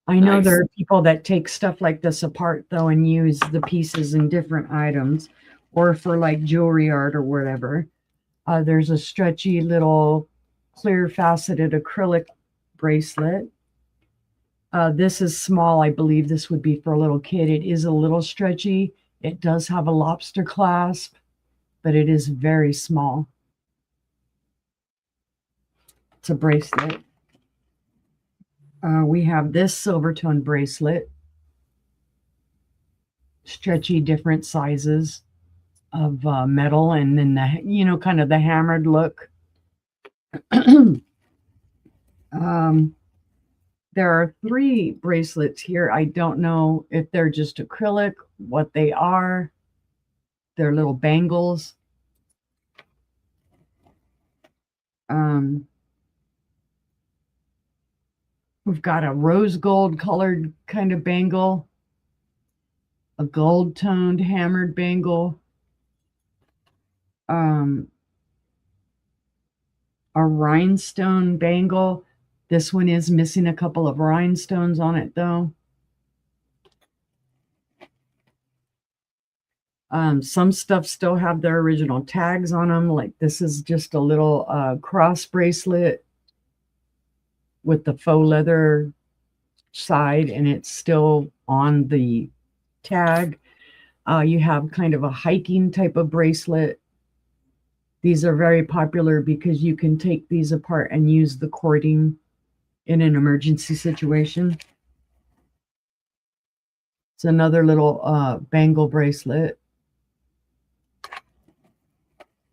I know Nice. there are people that take stuff like this apart though and use the pieces in different items or for like jewelry art or whatever. There's a stretchy little clear faceted acrylic bracelet. This is small. I believe this would be for a little kid. It is a little stretchy. It does have a lobster clasp, but it is very small. It's a bracelet. We have this silver tone bracelet, stretchy, different sizes of metal, and then the kind of the hammered look. There are 3 bracelets here. I don't know if they're just acrylic, what they are. They're little bangles. We've got a rose gold colored kind of bangle, a gold toned hammered bangle, a rhinestone bangle. This one is missing a couple of rhinestones on it though. Some stuff still have their original tags on them. Like this is just a little cross bracelet with the faux leather side, and it's still on the tag. You have kind of a hiking type of bracelet. These are very popular because you can take these apart and use the cording in an emergency situation. It's another little bangle bracelet.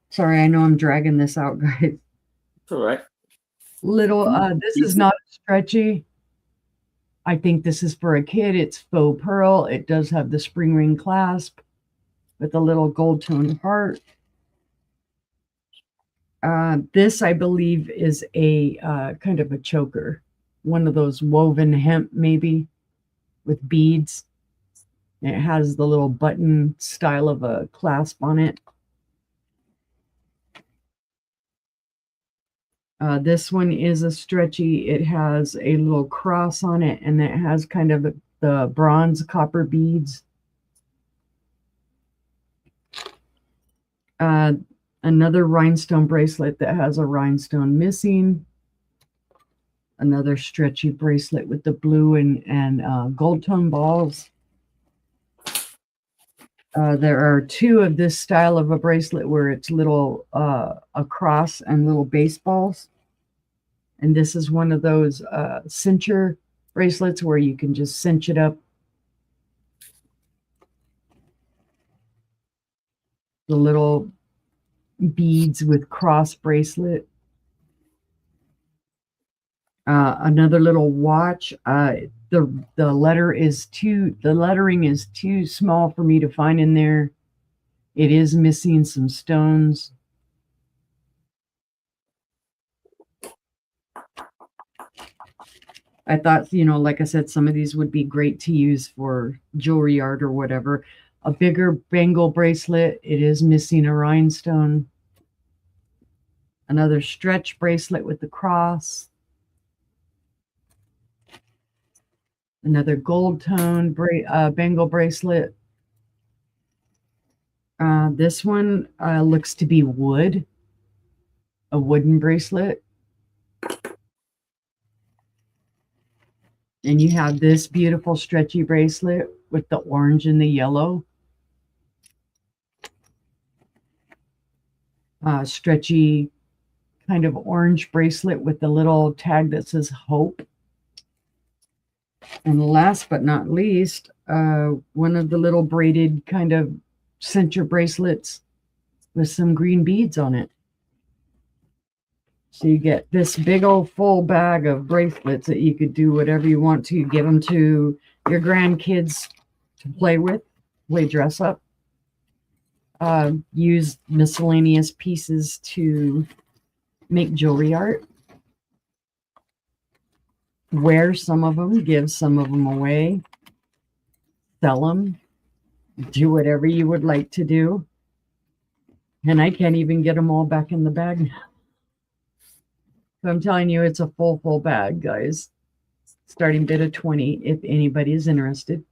Sorry, I know I'm dragging this out, guys. It's all right. Little, this is not stretchy. I think this is for a kid. It's faux pearl. It does have the spring ring clasp with a little gold toned heart. This, I believe, is a kind of a choker. One of those woven hemp, maybe, with beads. And it has the little button style of a clasp on it. This one is a stretchy. It has a little cross on it, and it has kind of the bronze copper beads. Another rhinestone bracelet that has a rhinestone missing. Another stretchy bracelet with the blue and gold tone balls. There are 2 of this style of a bracelet where it's little a cross and little baseballs. And this is one of those cincher bracelets where you can just cinch it up. The little beads with cross bracelet. Another little watch. The lettering is too small for me to find in there. It is missing some stones. I thought, like I said, some of these would be great to use for jewelry art or whatever. A bigger bangle bracelet. It is missing a rhinestone. Another stretch bracelet with the cross. Another gold tone bangle bracelet. This one looks to be wood, a wooden bracelet. And you have this beautiful stretchy bracelet with the orange and the yellow. Stretchy kind of orange bracelet with the little tag that says hope. And last but not least, one of the little braided kind of cincher bracelets with some green beads on it. So you get this big old full bag of bracelets that you could do whatever you want to. You give them to your grandkids to play with, play dress up. Use miscellaneous pieces to make jewelry art. Wear some of them, give some of them away, sell them, do whatever you would like to do. And I can't even get them all back in the bag now. So I'm telling you, it's a full bag, guys. Starting bid of 20 if anybody is interested.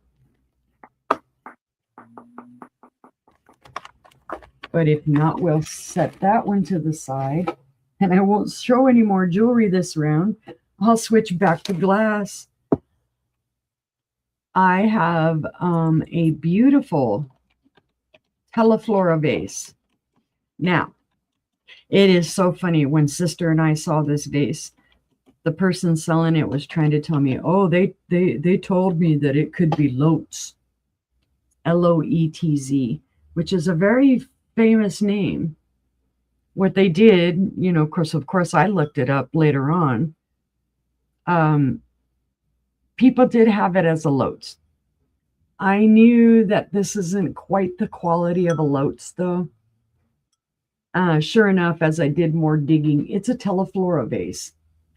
But if not, we'll set that one to the side. And I won't show any more jewelry this round. I'll switch back to glass. I have a beautiful Teleflora vase. Now, it is so funny. When Sister and I saw this vase, the person selling it was trying to tell me, oh, they told me that it could be Loetz, Loetz, which is a very famous name. What they did, you know, of course, I looked it up later on. People did have it as a Loetz. I knew that this isn't quite the quality of a Loetz, though. Sure enough, as I did more digging, it's a Teleflora vase.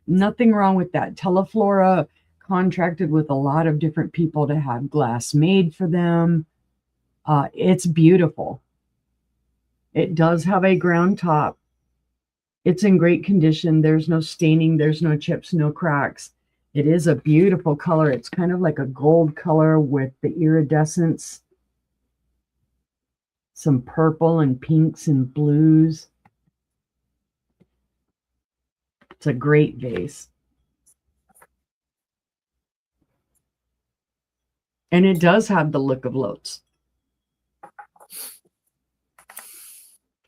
Nothing wrong with that. Teleflora contracted with a lot of different people to have glass made for them. It's beautiful. It does have a ground top. It's in great condition. There's no staining. There's no chips, no cracks. It is a beautiful color. It's kind of like a gold color with the iridescence. Some purple and pinks and blues. It's a great vase. And it does have the look of Loetz.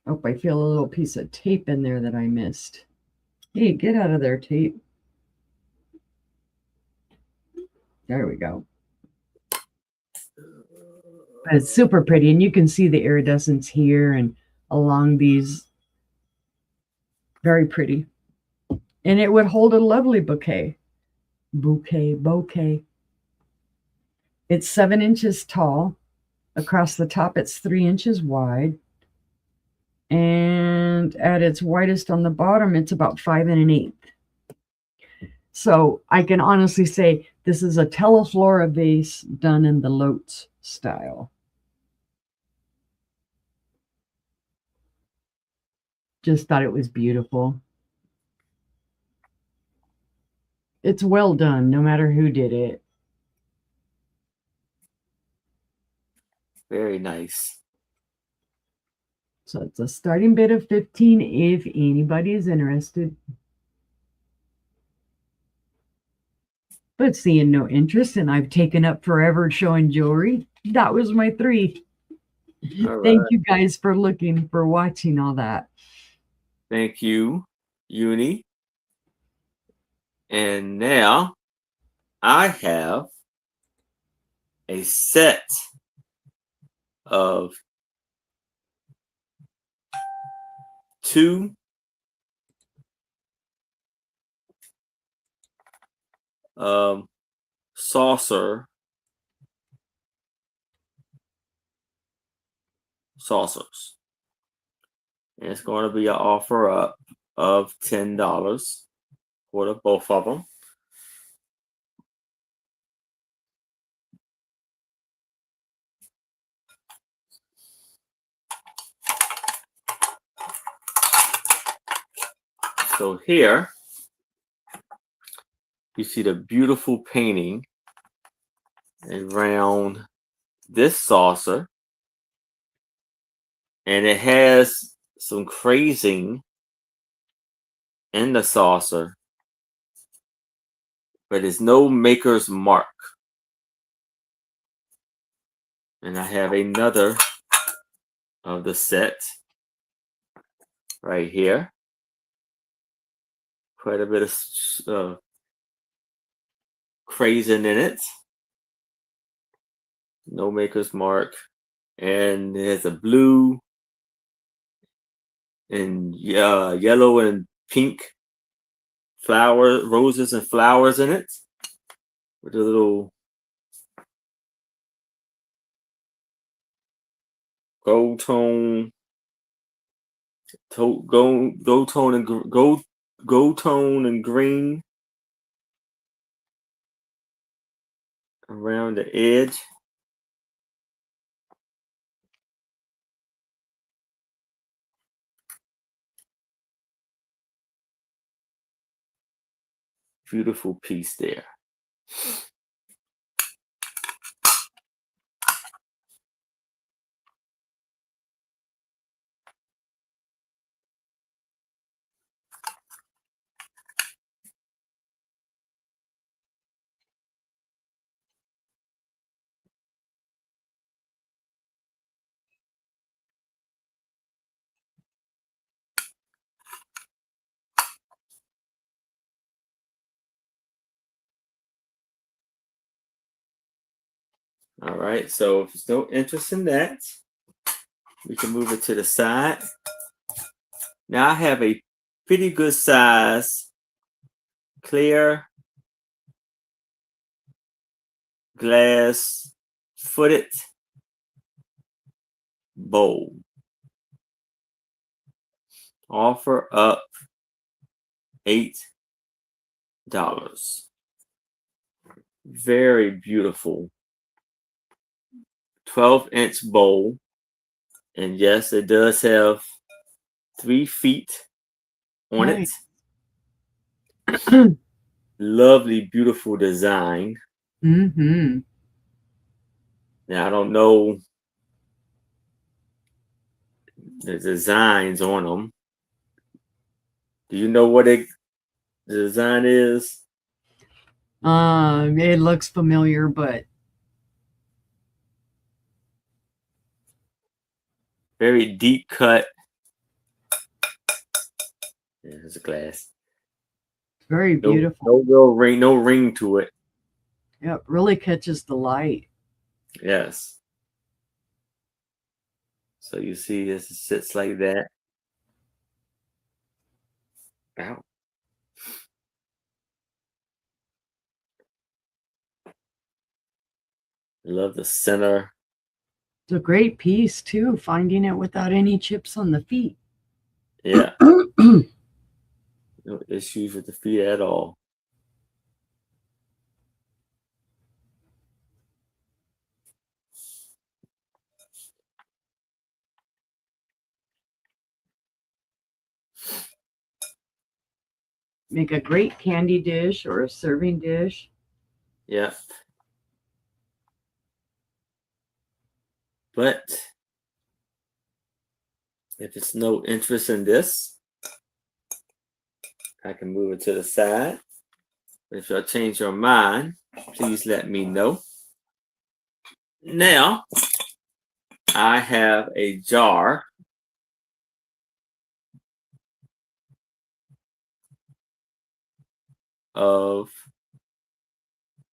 Oh, I feel a little piece of tape in there that I missed. Hey, get out of there, tape. There we go. But it's super pretty, and you can see the iridescence here and along these. Very pretty. And it would hold a lovely bouquet. Bouquet. It's 7 inches tall. Across the top, it's 3 inches wide. And at its widest on the bottom, it's about 5 1/8. So I can honestly say this is a Teleflora vase done in the Loetz style. Just thought it was beautiful. It's well done, no matter who did it. Very nice. So it's a starting bid of 15 if anybody is interested. But seeing no interest, and I've taken up forever showing jewelry, that was my 3. Thank you guys for watching all that. Thank you, Uni. And now I have a set of 2 saucers. And it's going to be an offer up of $10 for the both of them. So here you see the beautiful painting around this saucer, and it has some crazing in the saucer, but there's no maker's mark. And I have another of the set right here. Quite a bit of crazing in it. No maker's mark. And it has a blue and yellow and pink roses and flowers in it. With a little gold tone, gold tone and green around the edge. Beautiful piece there. All right, so if there's no interest in that, we can move it to the side. Now I have a pretty good size clear glass footed bowl. Offer up $8. Very beautiful 12-inch bowl. And yes, it does have 3 feet on Nice. it. Lovely, beautiful design. Mm-hmm. Now, I don't know the designs on them. Do you know what the design is? It looks familiar, but Very deep cut. Yeah, there's a glass. very beautiful. No real ring, no ring to it. Yeah, it really catches the light. Yes. So you see it sits like that. Ow. Love the center. It's a great piece too, finding it without any chips on the feet. Yeah. No issues with the feet at all. Make a great candy dish or a serving dish. Yeah. But if it's no interest in this, I can move it to the side. If y'all change your mind, please let me know. Now, I have a jar of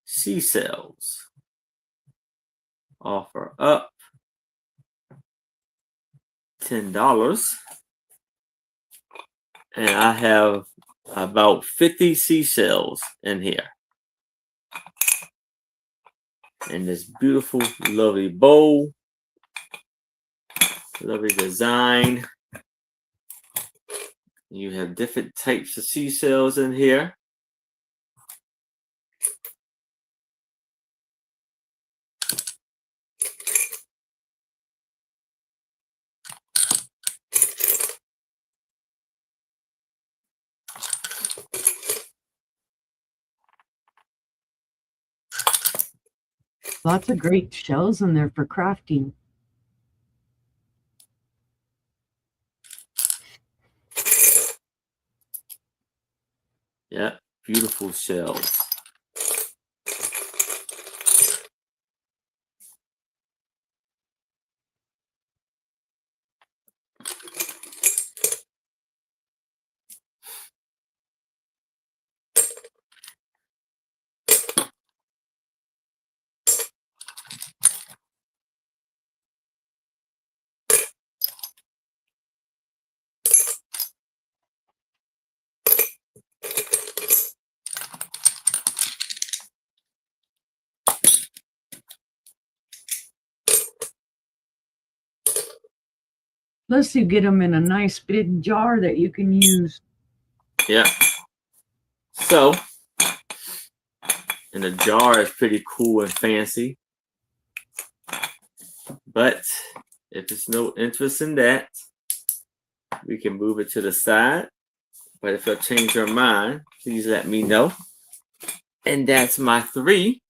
Seashells. Offer up $10. And I have about 50 seashells in here. And this beautiful, lovely bowl. Lovely design. You have different types of seashells in here. Lots of great shells in there for crafting. Yeah, beautiful shells. Plus, you get them in a nice big jar that you can use. Yeah. So, and the jar is pretty cool and fancy. But if it's no interest in that, we can move it to the side. But if you'll change your mind, please let me know. And that's my 3.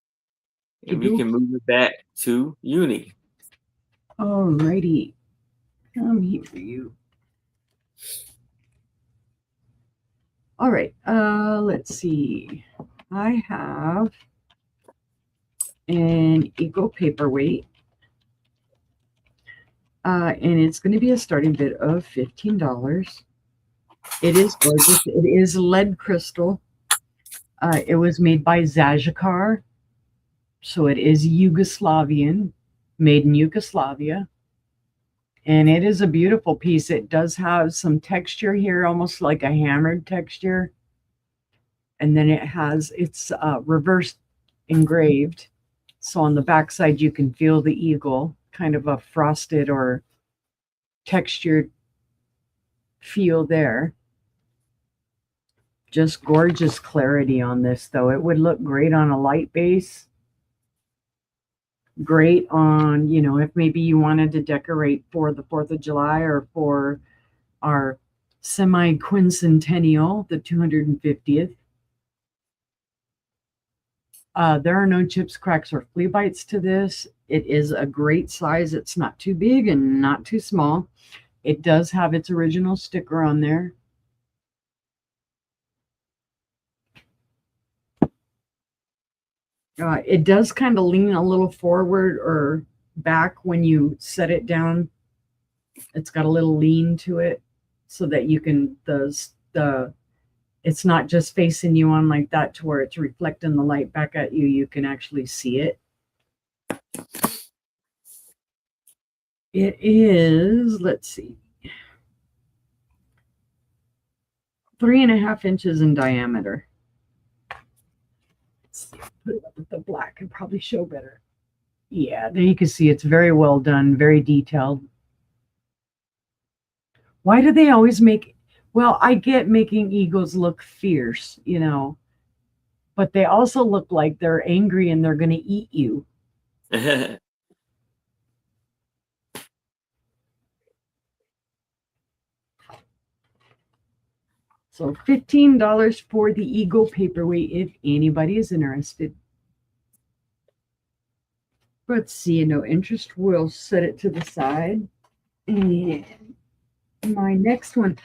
And we can move it back to Uni. Alrighty. Come here, you. All right. Let's see. I have an Eagle paperweight. And it's going to be a starting bid of $15. It is gorgeous. It is lead crystal. It was made by Zajacar. So it is Yugoslavian, made in Yugoslavia. And it is a beautiful piece. It does have some texture here, almost like a hammered texture. And then it's reverse engraved. So on the backside, you can feel the eagle, kind of a frosted or textured feel there. Just gorgeous clarity on this, though. It would look great on a light base. Great on, if maybe you wanted to decorate for the 4th of July or for our semi-quincentennial, the 250th. There are no chips, cracks, or flea bites to this. It is a great size. It's not too big and not too small. It does have its original sticker on there. It does kind of lean a little forward or back when you set it down. It's got a little lean to it so that you can, it's not just facing you on like that to where it's reflecting the light back at you. You can actually see it. It is, let's see, 3.5 inches in diameter. Let's see, put it up with the black and probably show better. Yeah, there you can see it's very well done, very detailed. Why do they always make, well, I get making eagles look fierce, but they also look like they're angry and they're going to eat you. So $15 for the Eagle paperweight if anybody is interested. Let's see, no interest. We'll set it to the side. And my next one,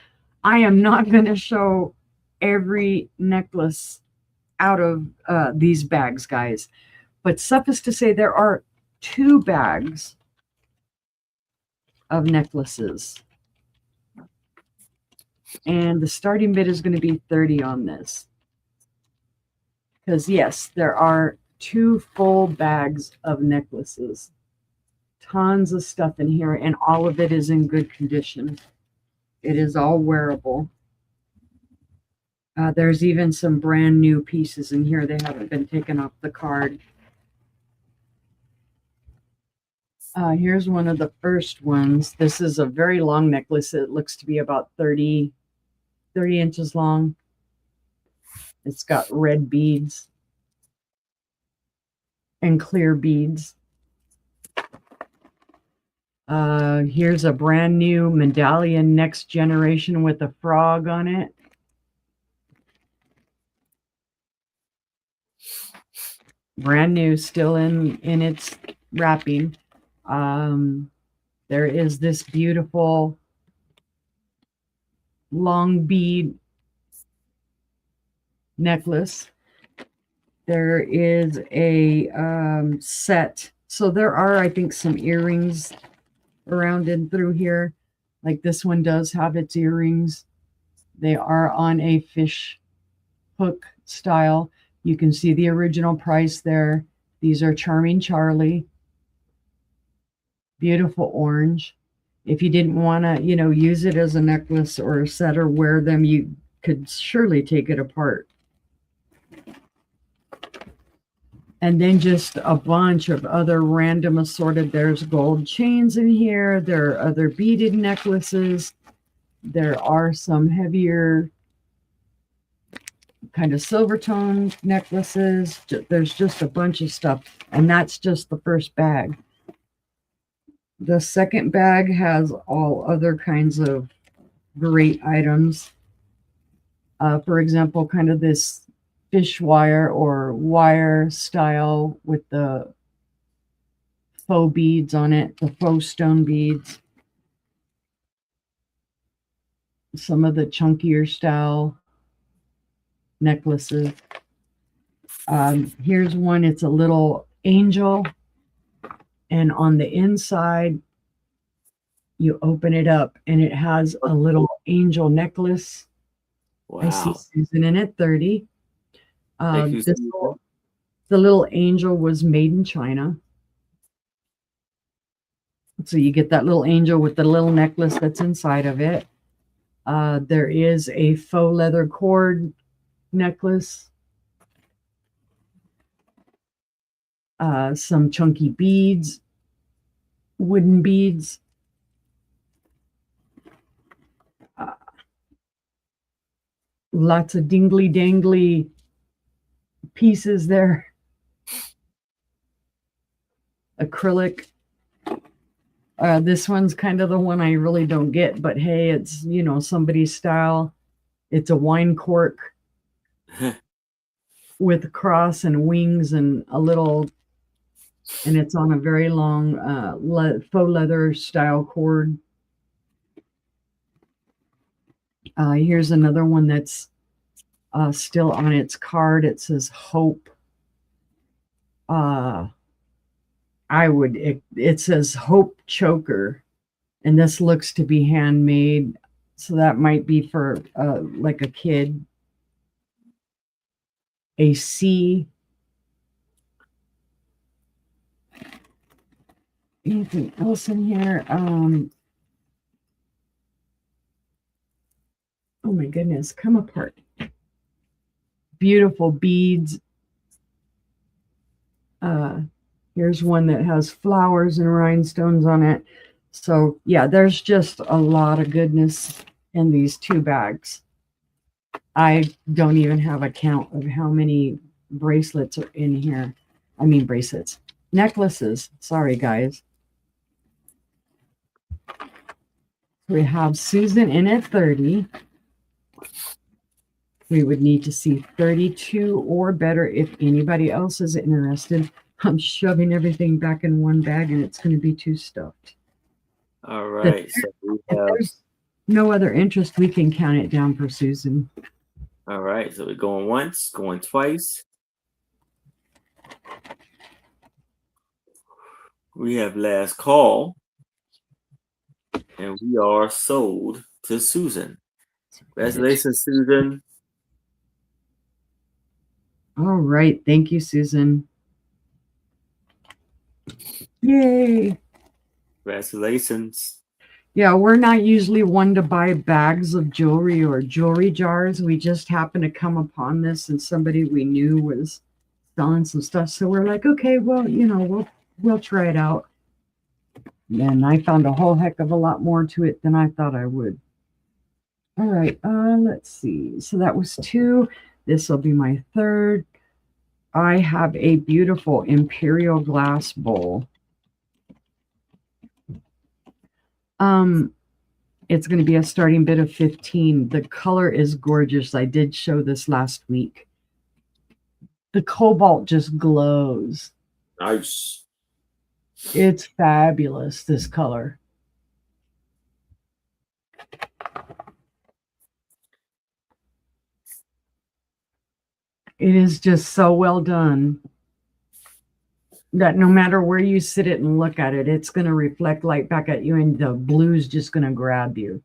I am not going to show every necklace out of these bags, guys. But suffice to say, there are 2 bags of necklaces. And the starting bid is going to be $30 on this. Because, yes, there are 2 full bags of necklaces. Tons of stuff in here, and all of it is in good condition. It is all wearable. There's even some brand new pieces in here. They haven't been taken off the card. Here's one of the first ones. This is a very long necklace. It looks to be about 30 inches long. It's got red beads and clear beads. Here's a brand new medallion, next generation, with a frog on it. Brand new, still in its wrapping. There is this beautiful long bead necklace. There is a set. So there are, I think, some earrings around and through here. Like this one does have its earrings. They are on a fish hook style. You can see the original price there. These are Charming Charlie. Beautiful orange. If you didn't want to, use it as a necklace or a set or wear them, you could surely take it apart. And then just a bunch of other random assorted. There's gold chains in here. There are other beaded necklaces. There are some heavier kind of silver tone necklaces. There's just a bunch of stuff. And that's just the first bag. The second bag has all other kinds of great items. For example, kind of this fish wire or wire style with the faux beads on it, the faux stone beads. Some of the chunkier style necklaces. Here's one, it's a little angel. And on the inside, you open it up and it has a little angel necklace. Wow. I see Susan in at 30. Thank you, The little angel was made in China. So you get that little angel with the little necklace that's inside of it. There is a faux leather cord necklace. Some chunky beads, wooden beads. Lots of dingly dangly pieces there. Acrylic. This one's kind of the one I really don't get, but hey, it's, you know, somebody's style. It's a wine cork with a cross and wings and a little, and it's on a very long faux leather style cord. Here's another one that's still on its card. It says Hope. It says Hope Choker, and this looks to be handmade. So that might be for like a kid. A C. Anything else in here? Oh my goodness, come apart. Beautiful beads. Here's one that has flowers and rhinestones on it. So yeah, there's just a lot of goodness in these two bags. I don't even have a count of how many bracelets are in here. I mean bracelets. Necklaces. Sorry, guys. We have Susan in at 30. We would need to see 32 or better if anybody else is interested. I'm shoving everything back in one bag and it's going to be too stuffed. All right. So we If have, there's no other interest, we can count it down for Susan. all right. So we're going once, going twice. We have last call. And we are sold to Susan. Congratulations, Susan. All right. Thank you, Susan. Yay. Congratulations. Yeah, we're not usually one to buy bags of jewelry or jewelry jars. We just happened to come upon this and somebody we knew was selling some stuff. So we're like, okay, well, you know, we'll try it out. And I found a whole heck of a lot more to it than I thought I would. All right, let's see. So that was 2. This will be my 3rd. I have a beautiful imperial glass bowl. It's going to be a starting bid of 15. The color is gorgeous. I did show this last week. The cobalt just glows. Nice. It's fabulous, this color. It is just so well done that no matter where you sit it and look at it, it's going to reflect light back at you and the blue's just going to grab you.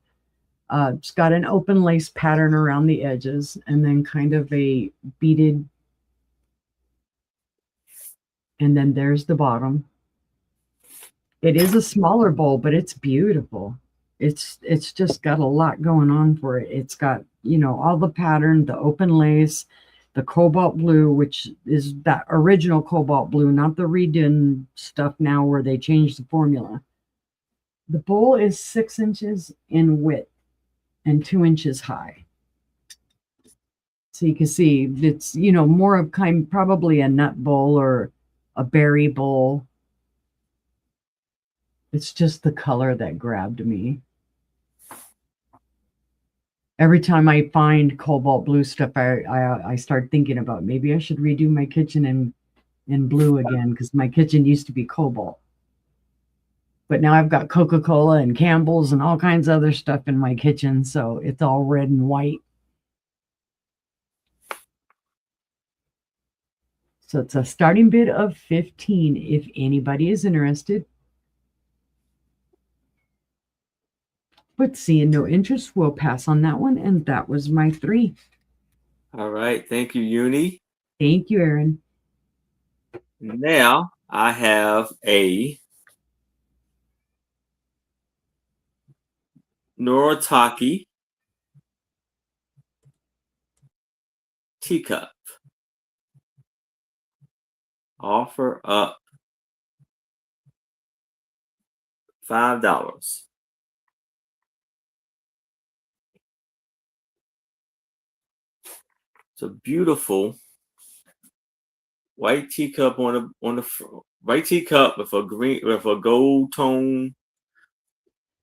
It's got an open lace pattern around the edges and then kind of a beaded. And then there's the bottom. It is a smaller bowl, but it's beautiful. It's just got a lot going on for it. It's got, you know, all the pattern, the open lace, the cobalt blue, which is that original cobalt blue, not the redone stuff now where they changed the formula. The bowl is 6 inches in width and 2 inches high. So you can see it's, you know, more of kind, probably a nut bowl or a berry bowl. It's just the color that grabbed me. Every time I find cobalt blue stuff, I start thinking about maybe I should redo my kitchen in blue again, because my kitchen used to be cobalt. But now I've got Coca-Cola and Campbell's and all kinds of other stuff in my kitchen, so it's all red and white. So it's a starting bid of 15 if anybody is interested. But seeing no interest, we'll pass on that one. And that was my 3. All right. Thank you, Uni. Thank you, Aaron. Now I have a Noritake teacup. Offer up $5. It's a beautiful white teacup on the white teacup with a gold tone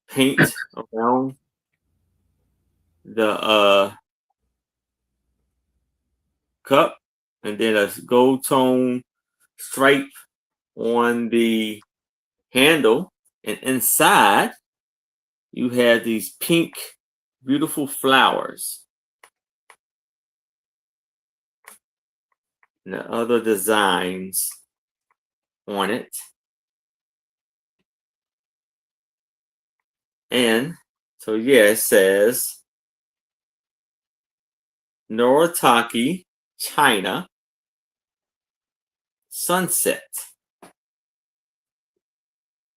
paint around the cup, and then a gold tone stripe on the handle, and inside you have these pink beautiful flowers and the other designs on it. And so yeah, it says Noritake China Sunset.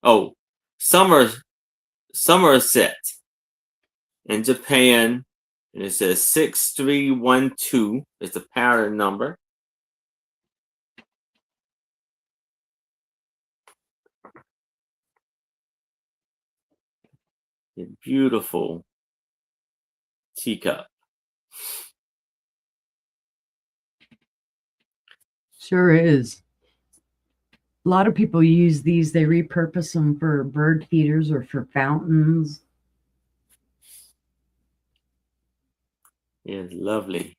Oh, Somerset in Japan, and it says 6312 is the pattern number. A beautiful teacup. Sure is. A lot of people use these, they repurpose them for bird feeders or for fountains. It's lovely.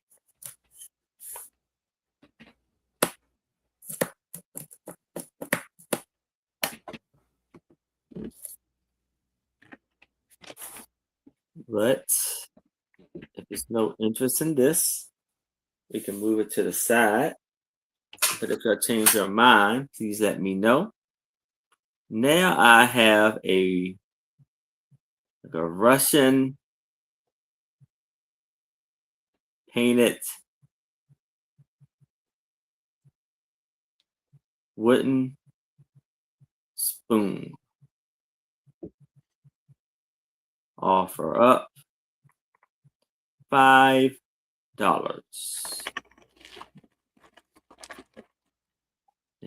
But if there's no interest in this, we can move it to the side. But if you change your mind, please let me know. Now I have a Russian painted wooden spoon. Offer up $5.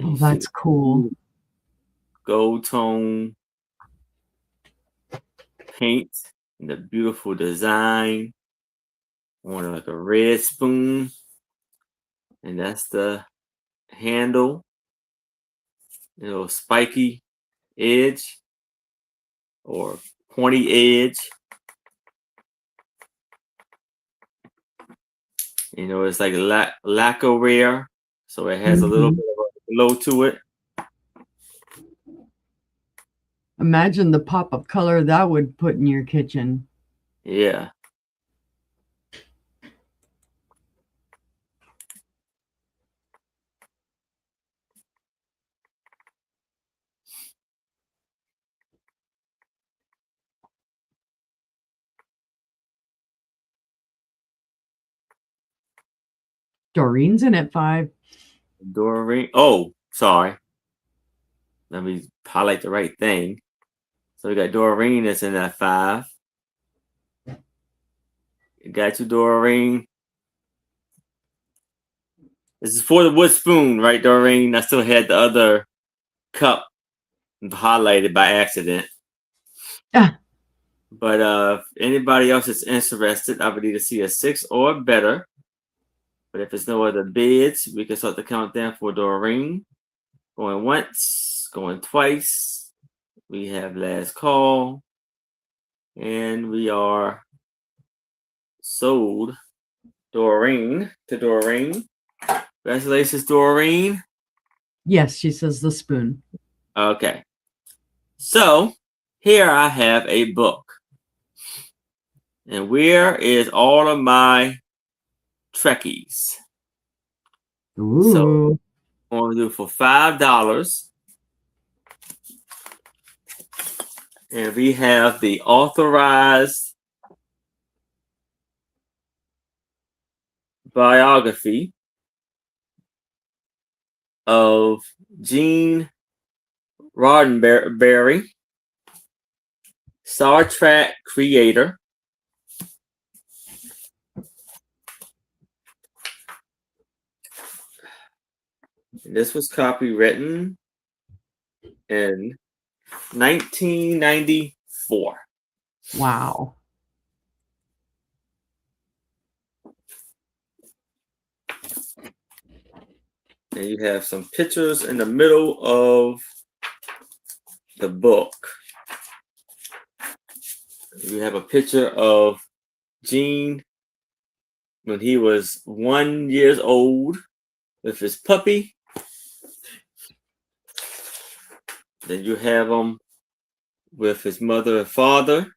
Oh, that's cool. Gold tone paint and the beautiful design on like a red spoon, and that's the handle. Little spiky edge or pointy edge. You know, it's like lacquerware, so it has a little bit of a glow to it. Imagine the pop of color that would put in your kitchen. Yeah. Doreen's in at 5. Doreen. Oh, sorry. Let me highlight the right thing. So we got Doreen that's in at 5. You got you, Doreen. This is for the wood spoon, right, Doreen? I still had the other cup highlighted by accident. Ah. But if anybody else is interested, I would need to see a 6 or better. But if there's no other bids, we can start the countdown for Doreen. Going once, going twice. We have last call. And we are sold Doreen to Doreen. Congratulations, Doreen. Yes, she says the spoon. Okay. So here I have a book. And where is all of my Trekkies? Ooh. So I'm going to do it for $5. And we have the authorized biography of Gene Roddenberry, Star Trek creator. And this was copywritten in 1994. Wow. And you have some pictures in the middle of the book. You have a picture of Gene when he was 1 year old with his puppy. Then you have him with his mother and father.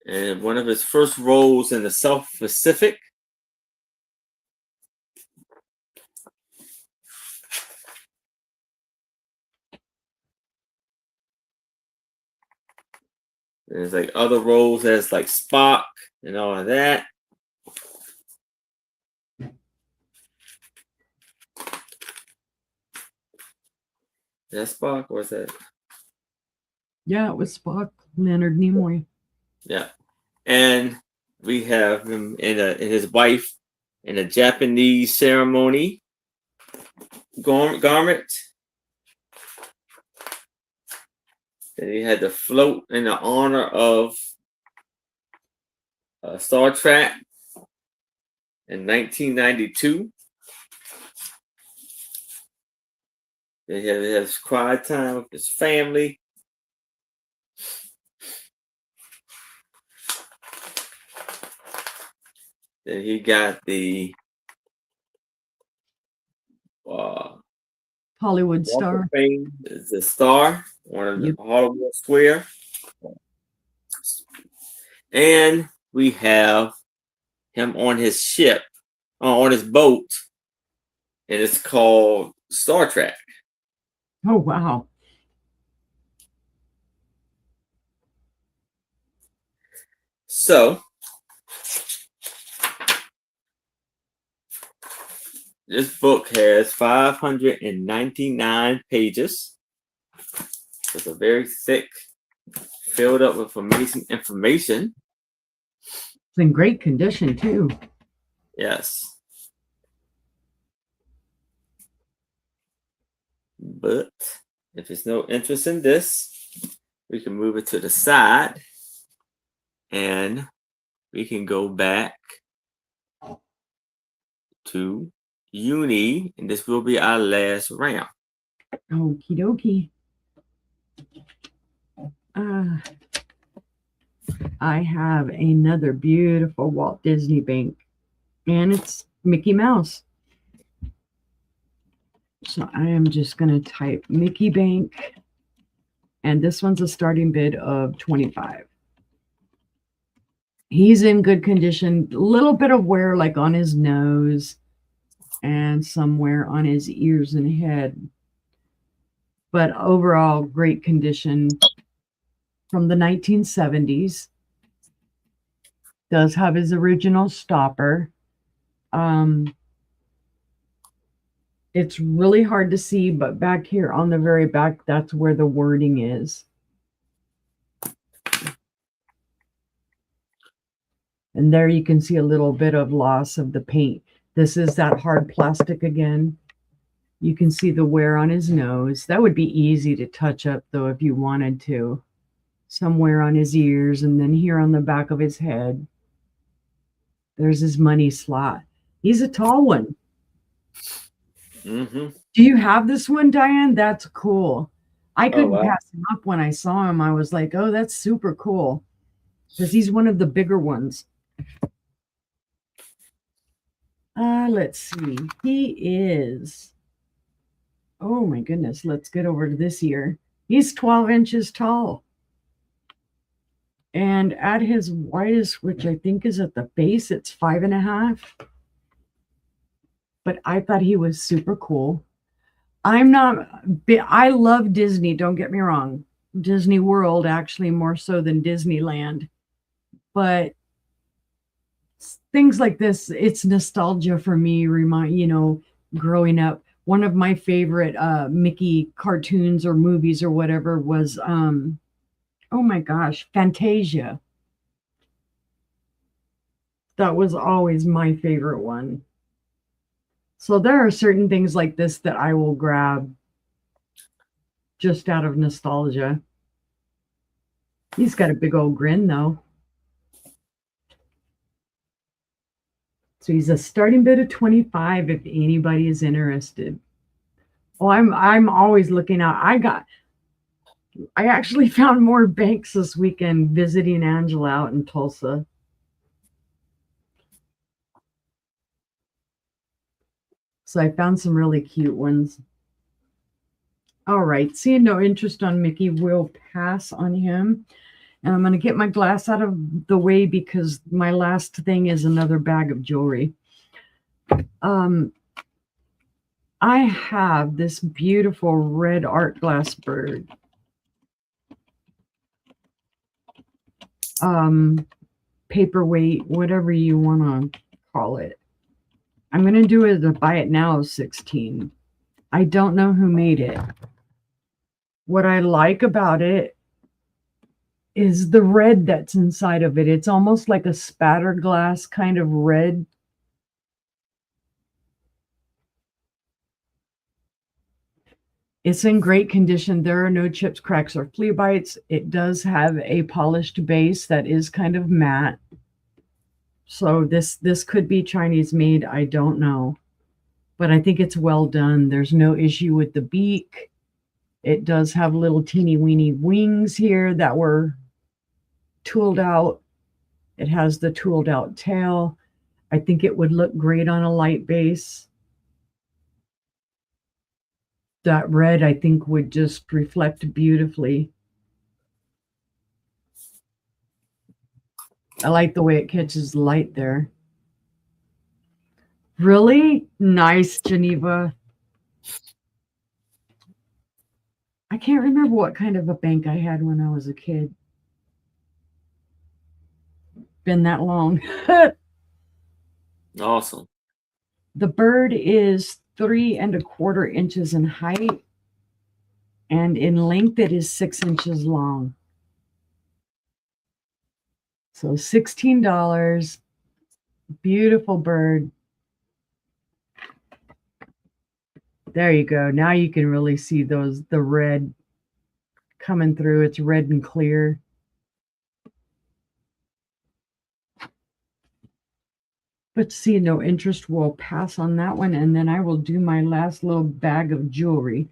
And one of his first roles in the South Pacific. There's like other roles as like Spock and all of that. Is that Spock or is that? Yeah, it was Spock, Leonard Nimoy. Yeah. And we have him and his wife in a Japanese ceremony garment. And he had to float in the honor of Star Trek in 1992. Then he has quiet time with his family. Then he got the Hollywood Walk of star. Fame, the star on the Hollywood Square. And we have him on his ship, on his boat, and it's called Star Trek. Oh, wow. So, this book has 599 pages. It's a very thick, filled up with amazing information. It's in great condition, too. Yes. But if there's no interest in this, we can move it to the side and we can go back to Uni, and this will be our last round. Okie dokie. I have another beautiful Walt Disney bank, and it's Mickey Mouse. So I am just going to type Mickey Bank, and this one's a starting bid of 25. He's in good condition. A little bit of wear like on his nose and somewhere on his ears and head. But overall, great condition from the 1970s. Does have his original stopper. It's really hard to see, but back here on the very back, that's where the wording is. And there you can see a little bit of loss of the paint. This is that hard plastic again. You can see the wear on his nose. That would be easy to touch up, though, if you wanted to. Somewhere on his ears, and then here on the back of his head. There's his money slot. He's a tall one. Mm-hmm. Do you have this one, Diane? That's cool. I couldn't wow. pass him up when I saw him. I was like, oh, that's super cool. Because he's one of the bigger ones. Let's see. He is, oh my goodness, let's get over to this ear. He's 12 inches tall. And at his widest, which I think is at the base, it's 5.5. But I thought he was super cool. I love Disney, don't get me wrong. Disney World, actually, more so than Disneyland. But things like this, it's nostalgia for me, growing up. One of my favorite Mickey cartoons or movies or whatever was, oh my gosh, Fantasia. That was always my favorite one. So there are certain things like this that I will grab just out of nostalgia. He's got a big old grin, though. So he's a starting bid of 25 if anybody is interested. Oh, I'm always looking out. I actually found more banks this weekend visiting Angela out in Tulsa. So I found some really cute ones. All right, seeing no interest on Mickey, we'll pass on him. And I'm going to get my glass out of the way because my last thing is another bag of jewelry. I have this beautiful red art glass bird. Paperweight, whatever you want to call it. I'm going to do it a buy it now 16. I don't know who made it. What I like about it is the red that's inside of it. It's almost like a spatter glass kind of red. It's in great condition. There are no chips, cracks, or flea bites. It does have a polished base that is kind of matte. So this could be Chinese made. I don't know. But I think it's well done. There's no issue with the beak. It does have little teeny weeny wings here that were tooled out. It has the tooled out tail. I think it would look great on a light base. That red, I think, would just reflect beautifully. I like the way it catches light there. Really nice, Geneva. I can't remember what kind of a bank I had when I was a kid. Been that long. Awesome. The bird is 3 1/4 inches in height, and in length it is 6 inches long. So $16. Beautiful bird. There you go. Now you can really see the red coming through. It's red and clear. But see no interest, we'll pass on that one, and then I will do my last little bag of jewelry.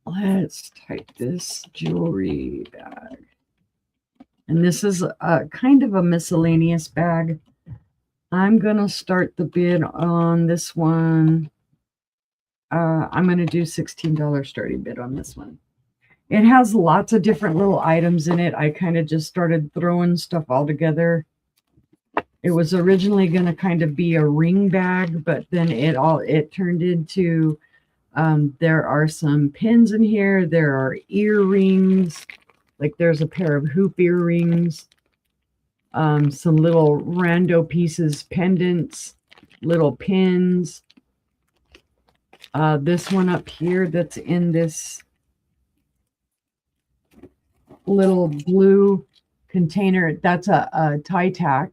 Let's type this jewelry bag. And this is a kind of a miscellaneous bag. I'm going to start the bid on this one. I'm going to do $16 starting bid on this one. It has lots of different little items in it. I kind of just started throwing stuff all together. It was originally going to kind of be a ring bag, but then it turned into, there are some pins in here. There are earrings. Like there's a pair of hoop earrings. Some little rando pieces, pendants, little pins. This one up here that's in this little blue container. That's a tie tack.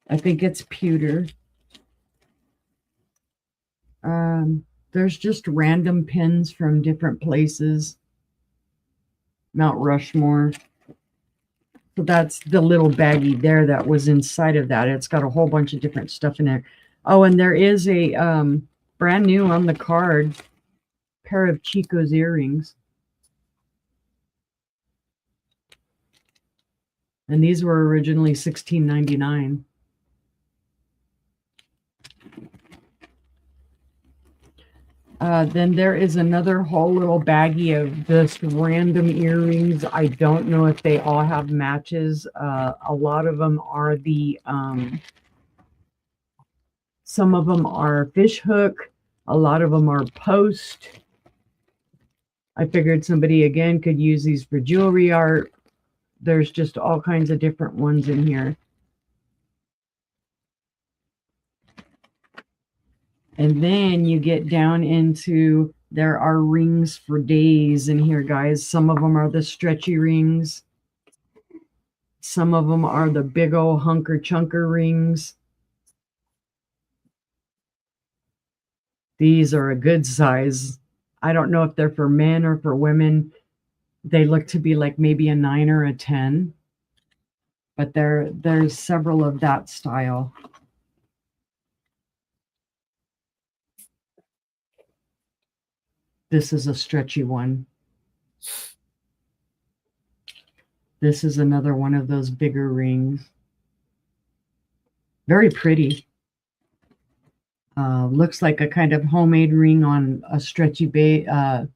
I think it's pewter. There's just random pins from different places. Mount Rushmore. So that's the little baggie there that was inside of that. It's got a whole bunch of different stuff in there. Oh, and there is a brand new on the card pair of Chico's earrings. And these were originally $16.99. Then there is another whole little baggie of just random earrings. I don't know if they all have matches. A lot of them are some of them are fish hook. A lot of them are post. I figured somebody, again, could use these for jewelry art. There's just all kinds of different ones in here. And then you get down into, there are rings for days in here, guys. Some of them are the stretchy rings. Some of them are the big old hunker chunker rings. These are a good size. I don't know if they're for men or for women. They look to be like maybe a 9 or a 10. But there's several of that style. This is a stretchy one. This is another one of those bigger rings. Very pretty. Looks like a kind of homemade ring on a stretchy base, an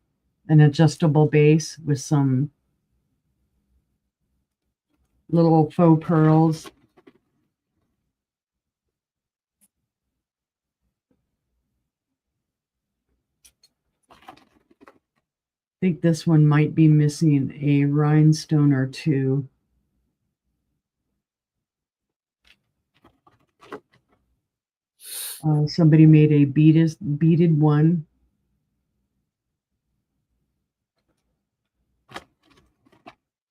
adjustable base with some little faux pearls. I think this one might be missing a rhinestone or two. Somebody made a beaded one.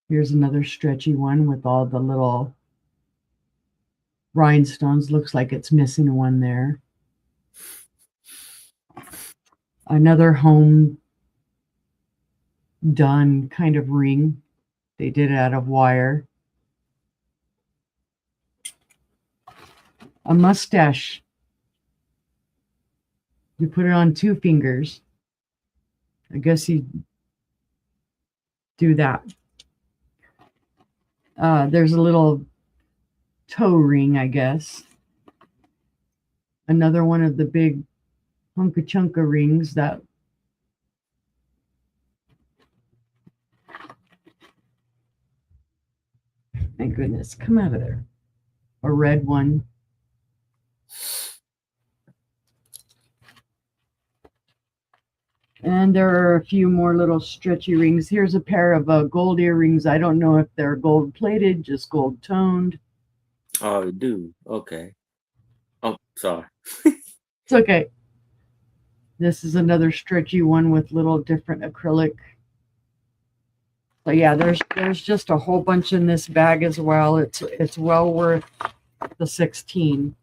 Here's another stretchy one with all the little rhinestones. Looks like it's missing one there. Another home done kind of ring. They did it out of wire. A mustache. You put it on 2 fingers. I guess you do that. There's a little toe ring, I guess. Another one of the big hunka chunka rings that my goodness, come out of there. A red one. And there are a few more little stretchy rings. Here's a pair of gold earrings. I don't know if they're gold plated, just gold toned. Oh, you do? Okay. Oh, sorry. It's okay. This is another stretchy one with little different acrylic. So yeah, there's just a whole bunch in this bag as well. It's well worth the 16.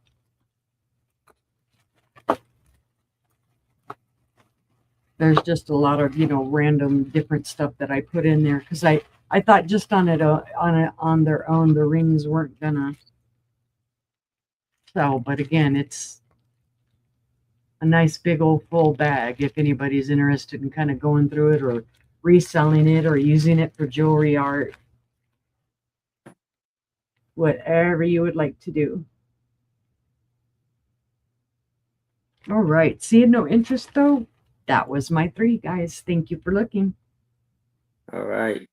There's just a lot of, random different stuff that I put in there because I thought just on their own the rings weren't gonna sell, but again, it's a nice big old full bag if anybody's interested in kind of going through it or reselling it or using it for jewelry art, whatever you would like to do. All right, seeing no interest though, that was my 3, guys. Thank you for looking. All right.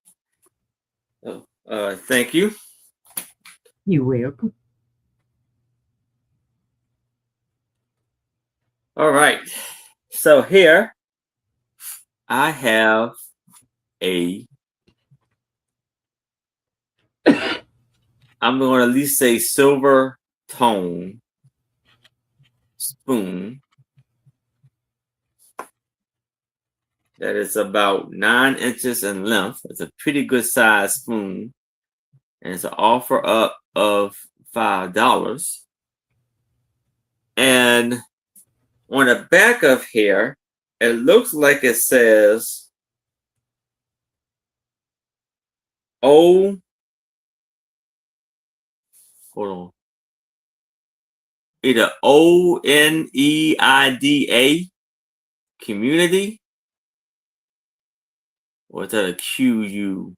Thank you. You're welcome. All right. So here I have I'm going to at least say silver tone spoon. that is about 9 inches in length. It's a pretty good size spoon, and it's an offer up of $5. And on the back of here, it looks like it says hold on, either ONEIDA community, or is that a QUEIDA?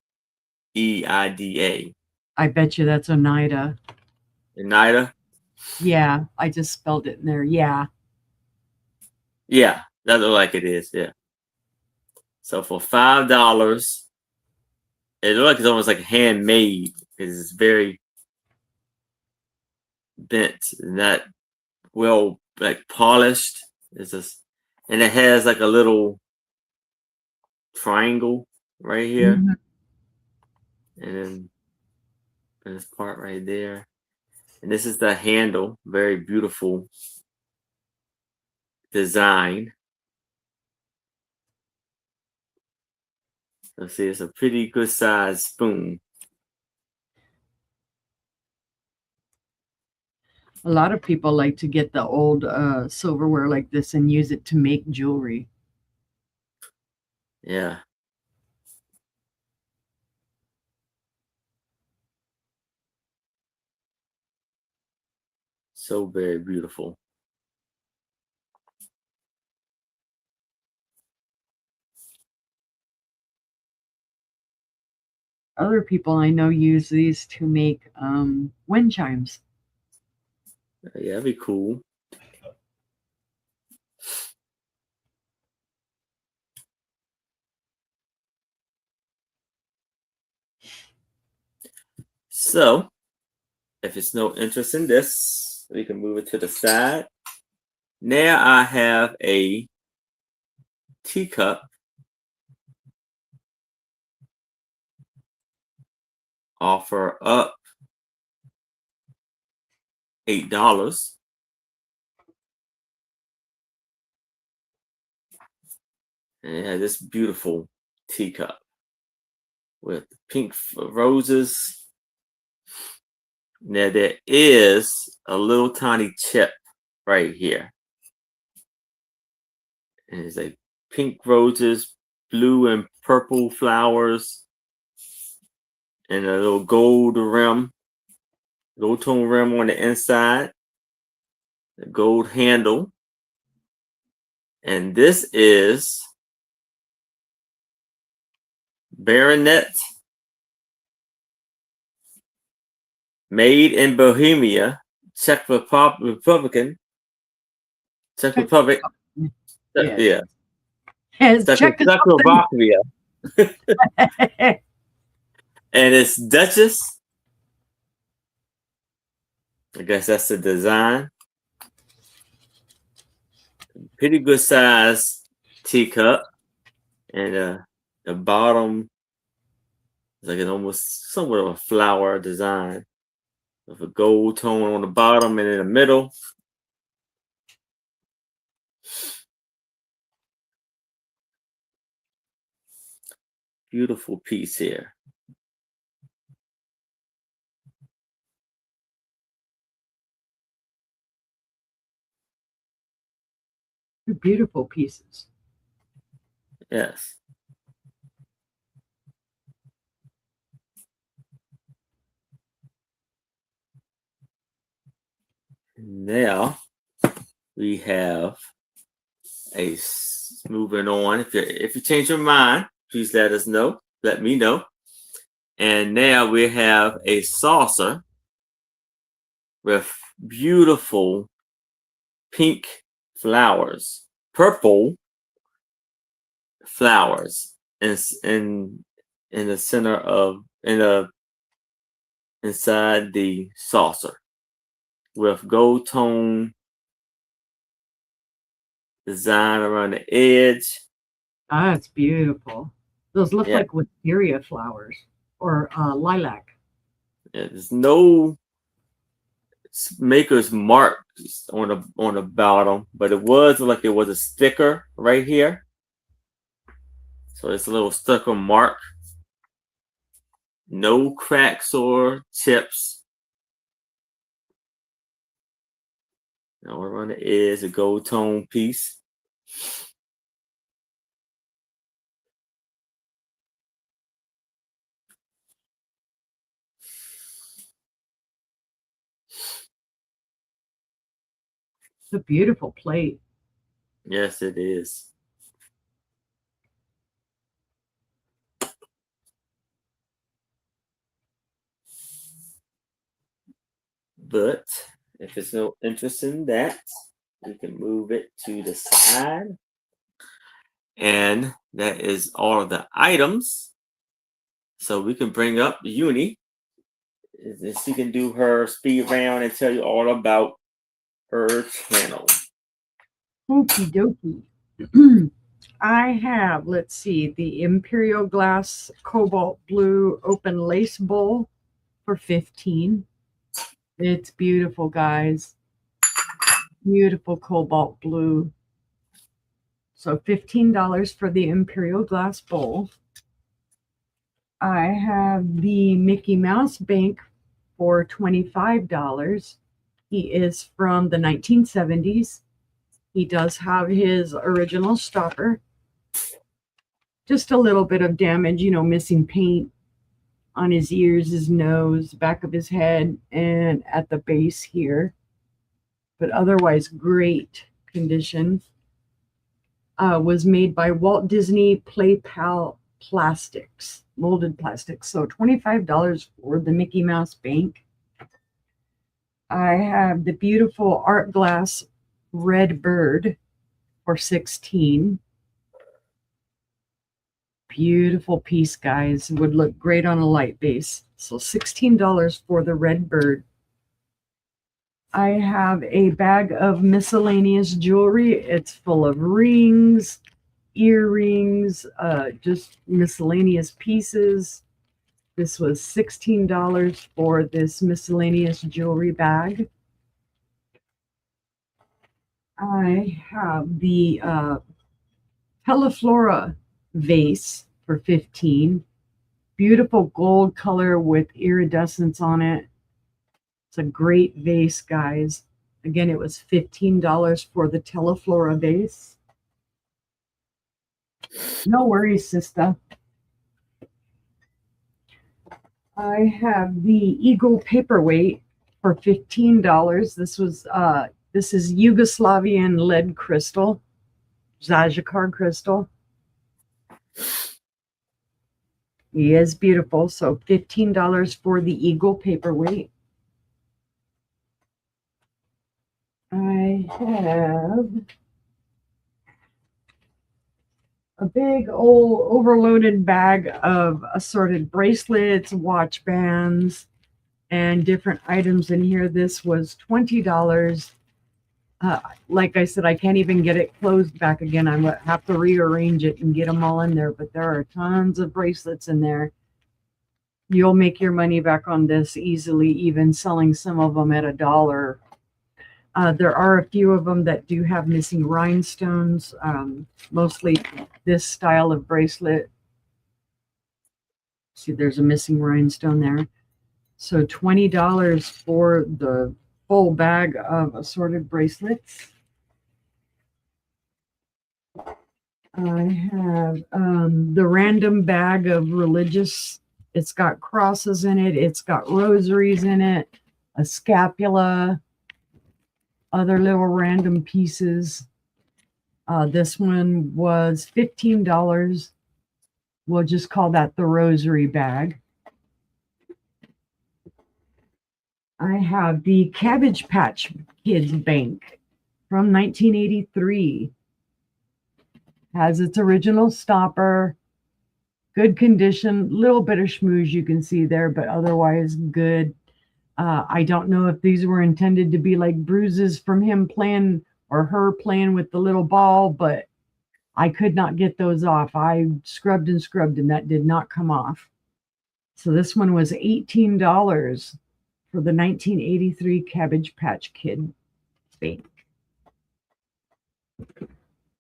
I bet you that's Oneida. Oneida? Yeah, I just spelled it in there. Yeah. Yeah, that looks like it is. Yeah. So for $5, it looks like it's almost like handmade because it's very bent, not well like polished. It's just, and it has like a little triangle right here, Mhm. and then this part right there. And this is the handle, very beautiful design. Let's see, it's a pretty good size spoon. A lot of people like to get the old silverware like this and use it to make jewelry. Yeah. So very beautiful. Other people I know use these to make wind chimes. Yeah, that'd be cool. So, if it's no interest in this, we can move it to the side. Now I have a teacup offer up $8. And it has this beautiful teacup with pink roses. Now there is a little tiny chip right here. And it's like pink roses, blue and purple flowers, and a little gold tone rim on the inside, the gold handle. And this is Baronet, made in Bohemia, Czech Republic. Yes. Yeah, Yes, check us Czechoslovakia. And it's Duchess. I guess that's the design. Pretty good size teacup. And the bottom is like an almost somewhat of a flower design with a gold tone on the bottom and in the middle. Beautiful piece here. Beautiful pieces. Yes. Now we have moving on. If you change your mind, please let us know. Let me know. And now we have a saucer with beautiful pink flowers, purple flowers, in the center of inside the saucer with gold tone design around the edge. Ah, it's beautiful. Those look Yeah. like wisteria flowers or lilac. Yeah, there's no maker's mark on the bottom, but it was like it was a sticker right here. So it's a little stucco mark. No cracks or chips. Now around the edge, a gold tone piece. It's a beautiful plate. Yes, it is. But if there's no interest in that, we can move it to the side. And that is all of the items. So we can bring up Uni. And she can do her speed round and tell you all about her channel. Okie dokie. I have, let's see, the Imperial Glass Cobalt Blue Open Lace Bowl for $15. It's beautiful, guys. Beautiful cobalt blue. So $15 for the Imperial Glass Bowl. I have the Mickey Mouse Bank for $25. He is from the 1970s. He does have his original stopper. Just a little bit of damage, you know, missing paint on his ears, his nose, back of his head, and at the base here. But otherwise, great condition. Was made by Walt Disney Play Pal Plastics, molded plastics. So $25 for the Mickey Mouse Bank. I have the beautiful Art Glass Red Bird for $16. Beautiful piece, guys. Would look great on a light base. So $16 for the Red Bird. I have a bag of miscellaneous jewelry. It's full of rings, earrings, just miscellaneous pieces. This was $16 for this miscellaneous jewelry bag. I have the Teleflora vase for $15. Beautiful gold color with iridescence on it. It's a great vase, guys. Again, it was $15 for the Teleflora vase. No worries, sister. I have the Eagle paperweight for $15. This is Yugoslavian lead crystal, Zajakar crystal. He is beautiful. So $15 for the Eagle paperweight. I have a big old overloaded bag of assorted bracelets, watch bands, and different items in here. This was $20. Like I said, I can't even get it closed back again. I have to rearrange it and get them all in there, but there are tons of bracelets in there. You'll make your money back on this easily, even selling some of them at $1. There are a few of them that do have missing rhinestones, mostly this style of bracelet. See, there's a missing rhinestone there. So $20 for the full bag of assorted bracelets. I have the random bag of religious. It's got crosses in it. It's got rosaries in it, a scapula, other little random pieces. This one was $15. We'll just call that the rosary bag. I have the Cabbage Patch Kids Bank from 1983. Has its original stopper, good condition, little bit of schmooze you can see there, but otherwise good. I don't know if these were intended to be like bruises from him playing or her playing with the little ball, but I could not get those off. I scrubbed and that did not come off. So this one was $18 for the 1983 Cabbage Patch Kid Bank.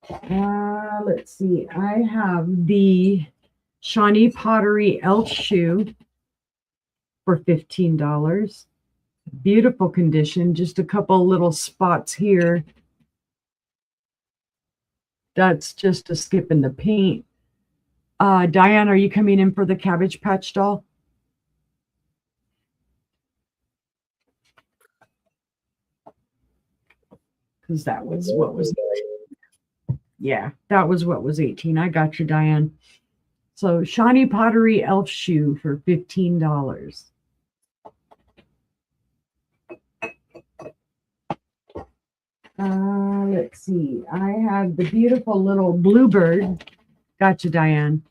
Let's see. I have the Shawnee Pottery Elf shoe for $15. Beautiful condition. Just a couple little spots here. That's just a skip in the paint. Diane, are you coming in for the Cabbage Patch doll? Because that was what was, yeah, that was what was 18. I got you, Diane. So Shawnee Pottery Elf shoe for $15. Let's see. I have the beautiful little bluebird. Gotcha, Diane.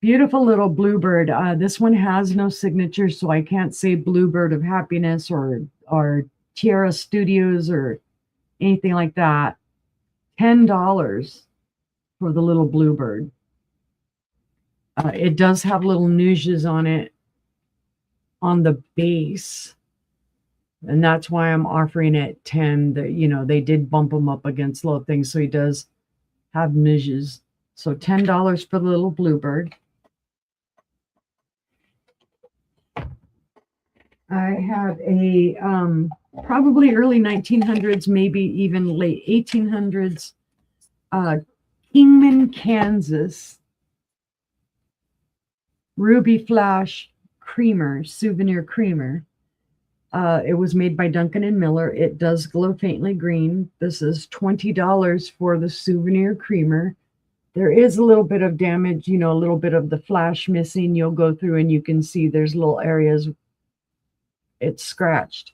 Beautiful little bluebird. This one has no signature, so I can't say Bluebird of Happiness or Tierra Studios or anything like that. $10 for the little bluebird. It does have little nugets on it on the base. And that's why I'm offering it 10. They did bump him up against little things, so he does have nugets. So $10 for the little bluebird. I have a probably early 1900s, maybe even late 1800s, Kingman, Kansas Ruby Flash creamer, souvenir creamer. It was made by Duncan and Miller. It does glow faintly green. This is $20 for the souvenir creamer. There is a little bit of damage, a little bit of the flash missing. You'll go through and you can see there's little areas. It's scratched,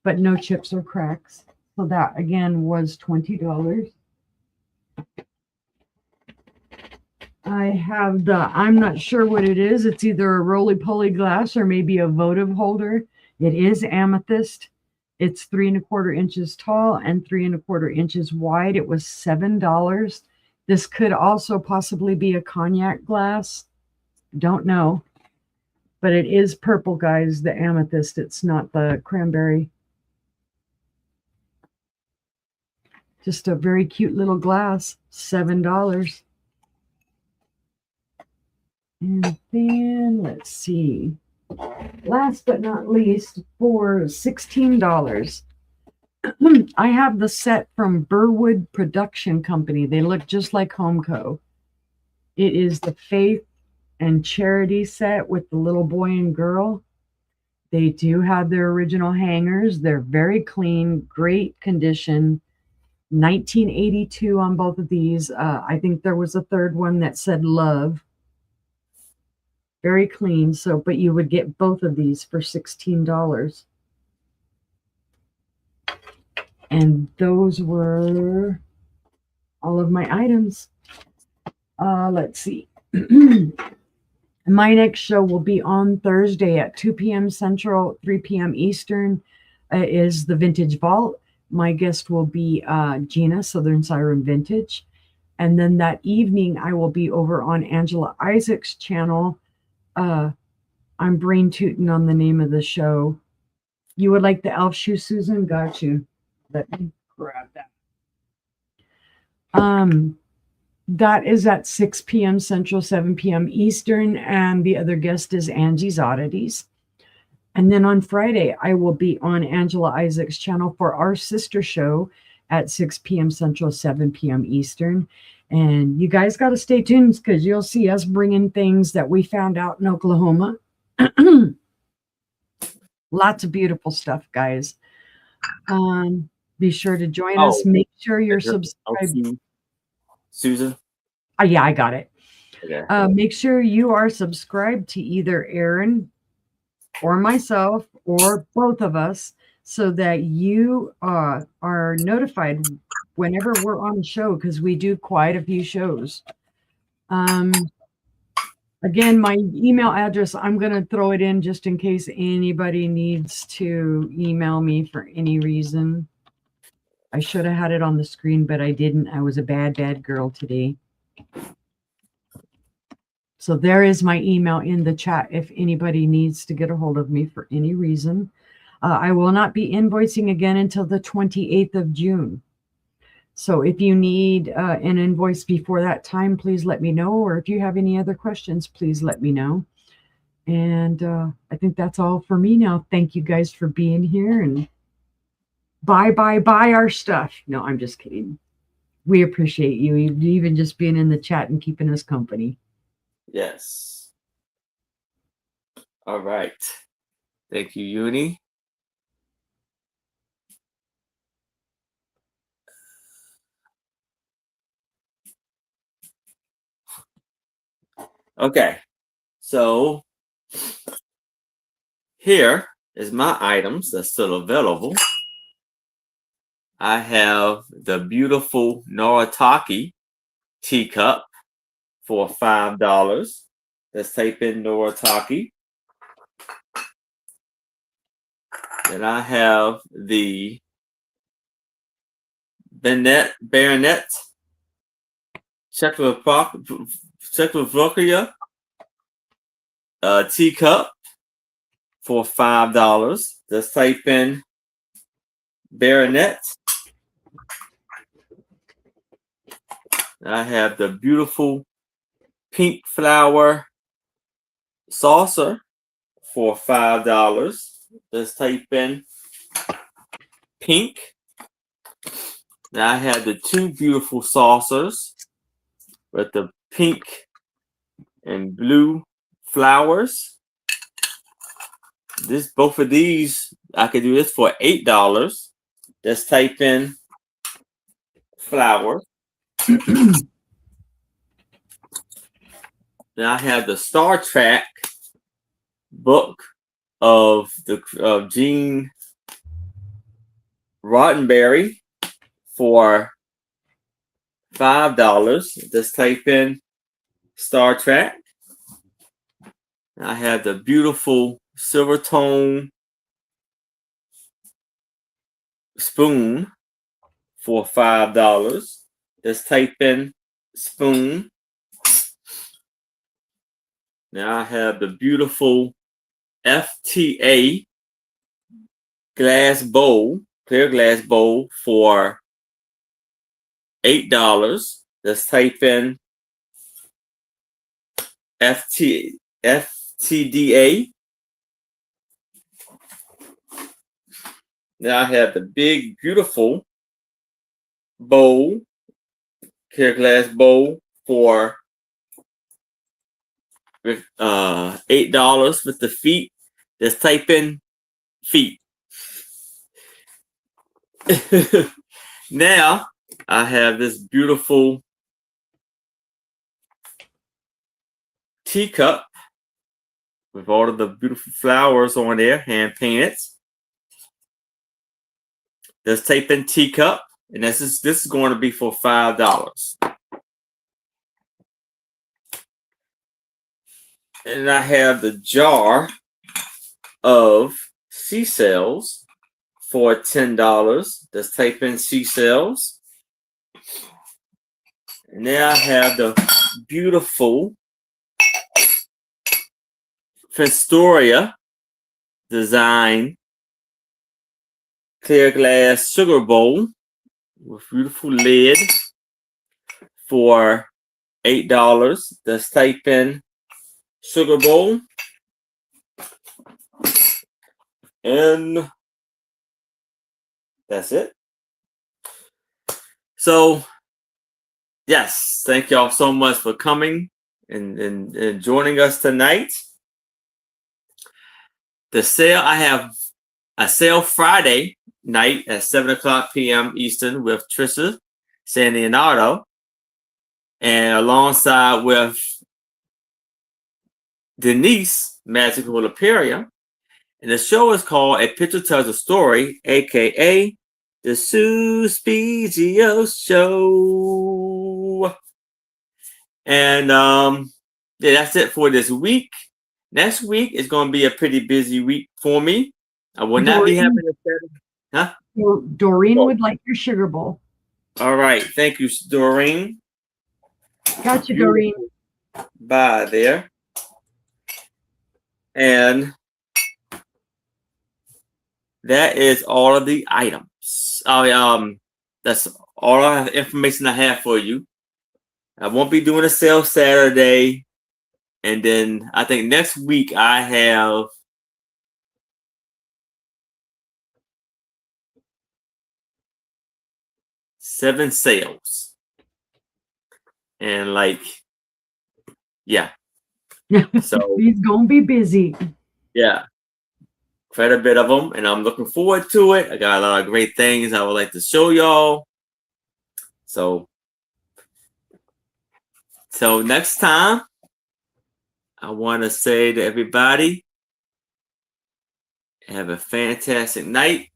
but no chips or cracks. So that again was $20. I have I'm not sure what it is. It's either a roly-poly glass or maybe a votive holder. It is amethyst. It's 3 1/4 inches tall and 3 1/4 inches wide. It was $7. This could also possibly be a cognac glass. Don't know. But it is purple, guys, the amethyst. It's not the cranberry. Just a very cute little glass, $7. And then let's see. Last but not least, for $16, I have the set from Burwood Production Company. They look just like Homeco. It is the Faith and Charity set with the little boy and girl. They do have their original hangers. They're very clean, great condition. 1982 on both of these. I think there was a third one that said love. Very clean. But you would get both of these for $16. And those were all of my items. Let's see. My next show will be on Thursday at 2 p.m. Central, 3 p.m. Eastern. Is the Vintage Vault. My guest will be Gina, Southern Siren Vintage. And then that evening, I will be over on Angela Isaac's channel. I'm brain tooting on the name of the show. You would like the elf shoe, Susan? Got you. Let me grab that. That is at 6 p.m. Central, 7 p.m. Eastern, and the other guest is Angie's Oddities. And then on Friday, I will be on Angela Isaac's channel for our sister show at 6 p.m. Central, 7 p.m. Eastern. And you guys got to stay tuned because you'll see us bringing things that we found out in Oklahoma. Lots of beautiful stuff, guys. Be sure to join us. Make sure you're subscribed. Susan? Yeah, I got it. Okay. Make sure you are subscribed to either Aaron or myself or both of us so that you are notified whenever we're on the show, because we do quite a few shows. Again, my email address, I'm going to throw it in just in case anybody needs to email me for any reason. I should have had it on the screen, but I didn't. I was a bad girl today. So there is my email in the chat if anybody needs to get a hold of me for any reason. I will not be invoicing again until the 28th of June. So if you need an invoice before that time, please let me know. Or if you have any other questions, please let me know. And I think that's all for me now. Thank you guys for being here, and buy our stuff. No, I'm just kidding. We appreciate you even just being in the chat and keeping us company. Yes. All right. Thank you, Uni. Okay. So here is my items that's still available. I have the beautiful Noritake teacup for $5. Let's type in Noritake. Then I have the Baronet Czechoslovakia teacup for $5. Let's type in Baronet. I have the beautiful pink flower saucer for $5. Let's type in pink. Now I have the two beautiful saucers with the pink and blue flowers. Both of these, I could do this for $8. Let's type in flower. Then I have the Star Trek book of Gene Roddenberry for $5. Just type in Star Trek. I have the beautiful silver tone spoon for $5. Just type in spoon. Now I have the beautiful FTA glass bowl, clear glass bowl for $8. Let's type in FTDA. Now I have the big, beautiful bowl, clear glass bowl for $8 with the feet. Just type in feet. Now I have this beautiful teacup with all of the beautiful flowers on there, hand painted. Just type in teacup, and this is going to be for $5. And I have the jar of sea cells for $10. Just type in sea cells. And then I have the beautiful Festoria design clear glass sugar bowl with beautiful lid for $8. Just type in sugar bowl. And that's it. So, yes, thank y'all so much for coming and joining us tonight. The sale, I have a sale Friday night at 7:00 p.m. Eastern with Trisha San Leonardo, and alongside with Denise Magical Laperia. And the show is called A Picture Tells a Story, aka the Sue Spigio Show. And yeah, that's it for this week. Next week is going to be a pretty busy week for me. I will not be having a set. Huh? Doreen would like your sugar bowl. All right. Thank you, Doreen. Gotcha, Doreen. Bye there. And that is all of the items. That's all the information I have for you. I won't be doing a sale Saturday, and then I think next week I have seven sales, and yeah. So He's gonna be busy. yeah, quite a bit of them, and I'm looking forward to it. I got a lot of great things I would like to show y'all. So next time, I want to say to everybody, have a fantastic night.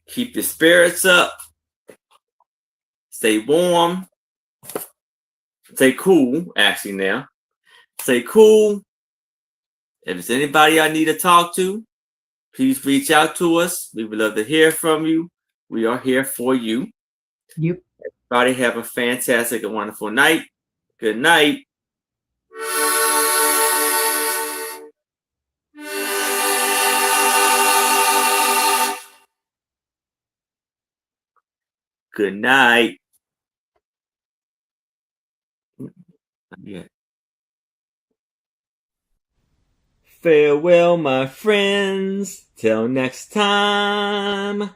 Keep your spirits up. Stay warm. Stay cool, actually, now. Stay cool. If there's anybody I need to talk to, please reach out to us. We would love to hear from you. We are here for you. Yep. Everybody have a fantastic and wonderful night. Good night. Good night. Not yet. Farewell, my friends. Till next time.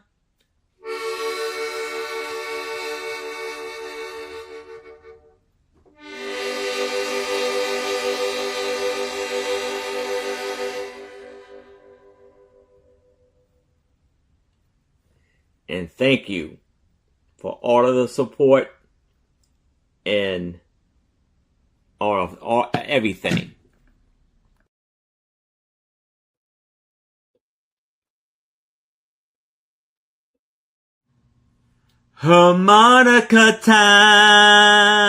And thank you for all of the support and all everything. Harmonica time.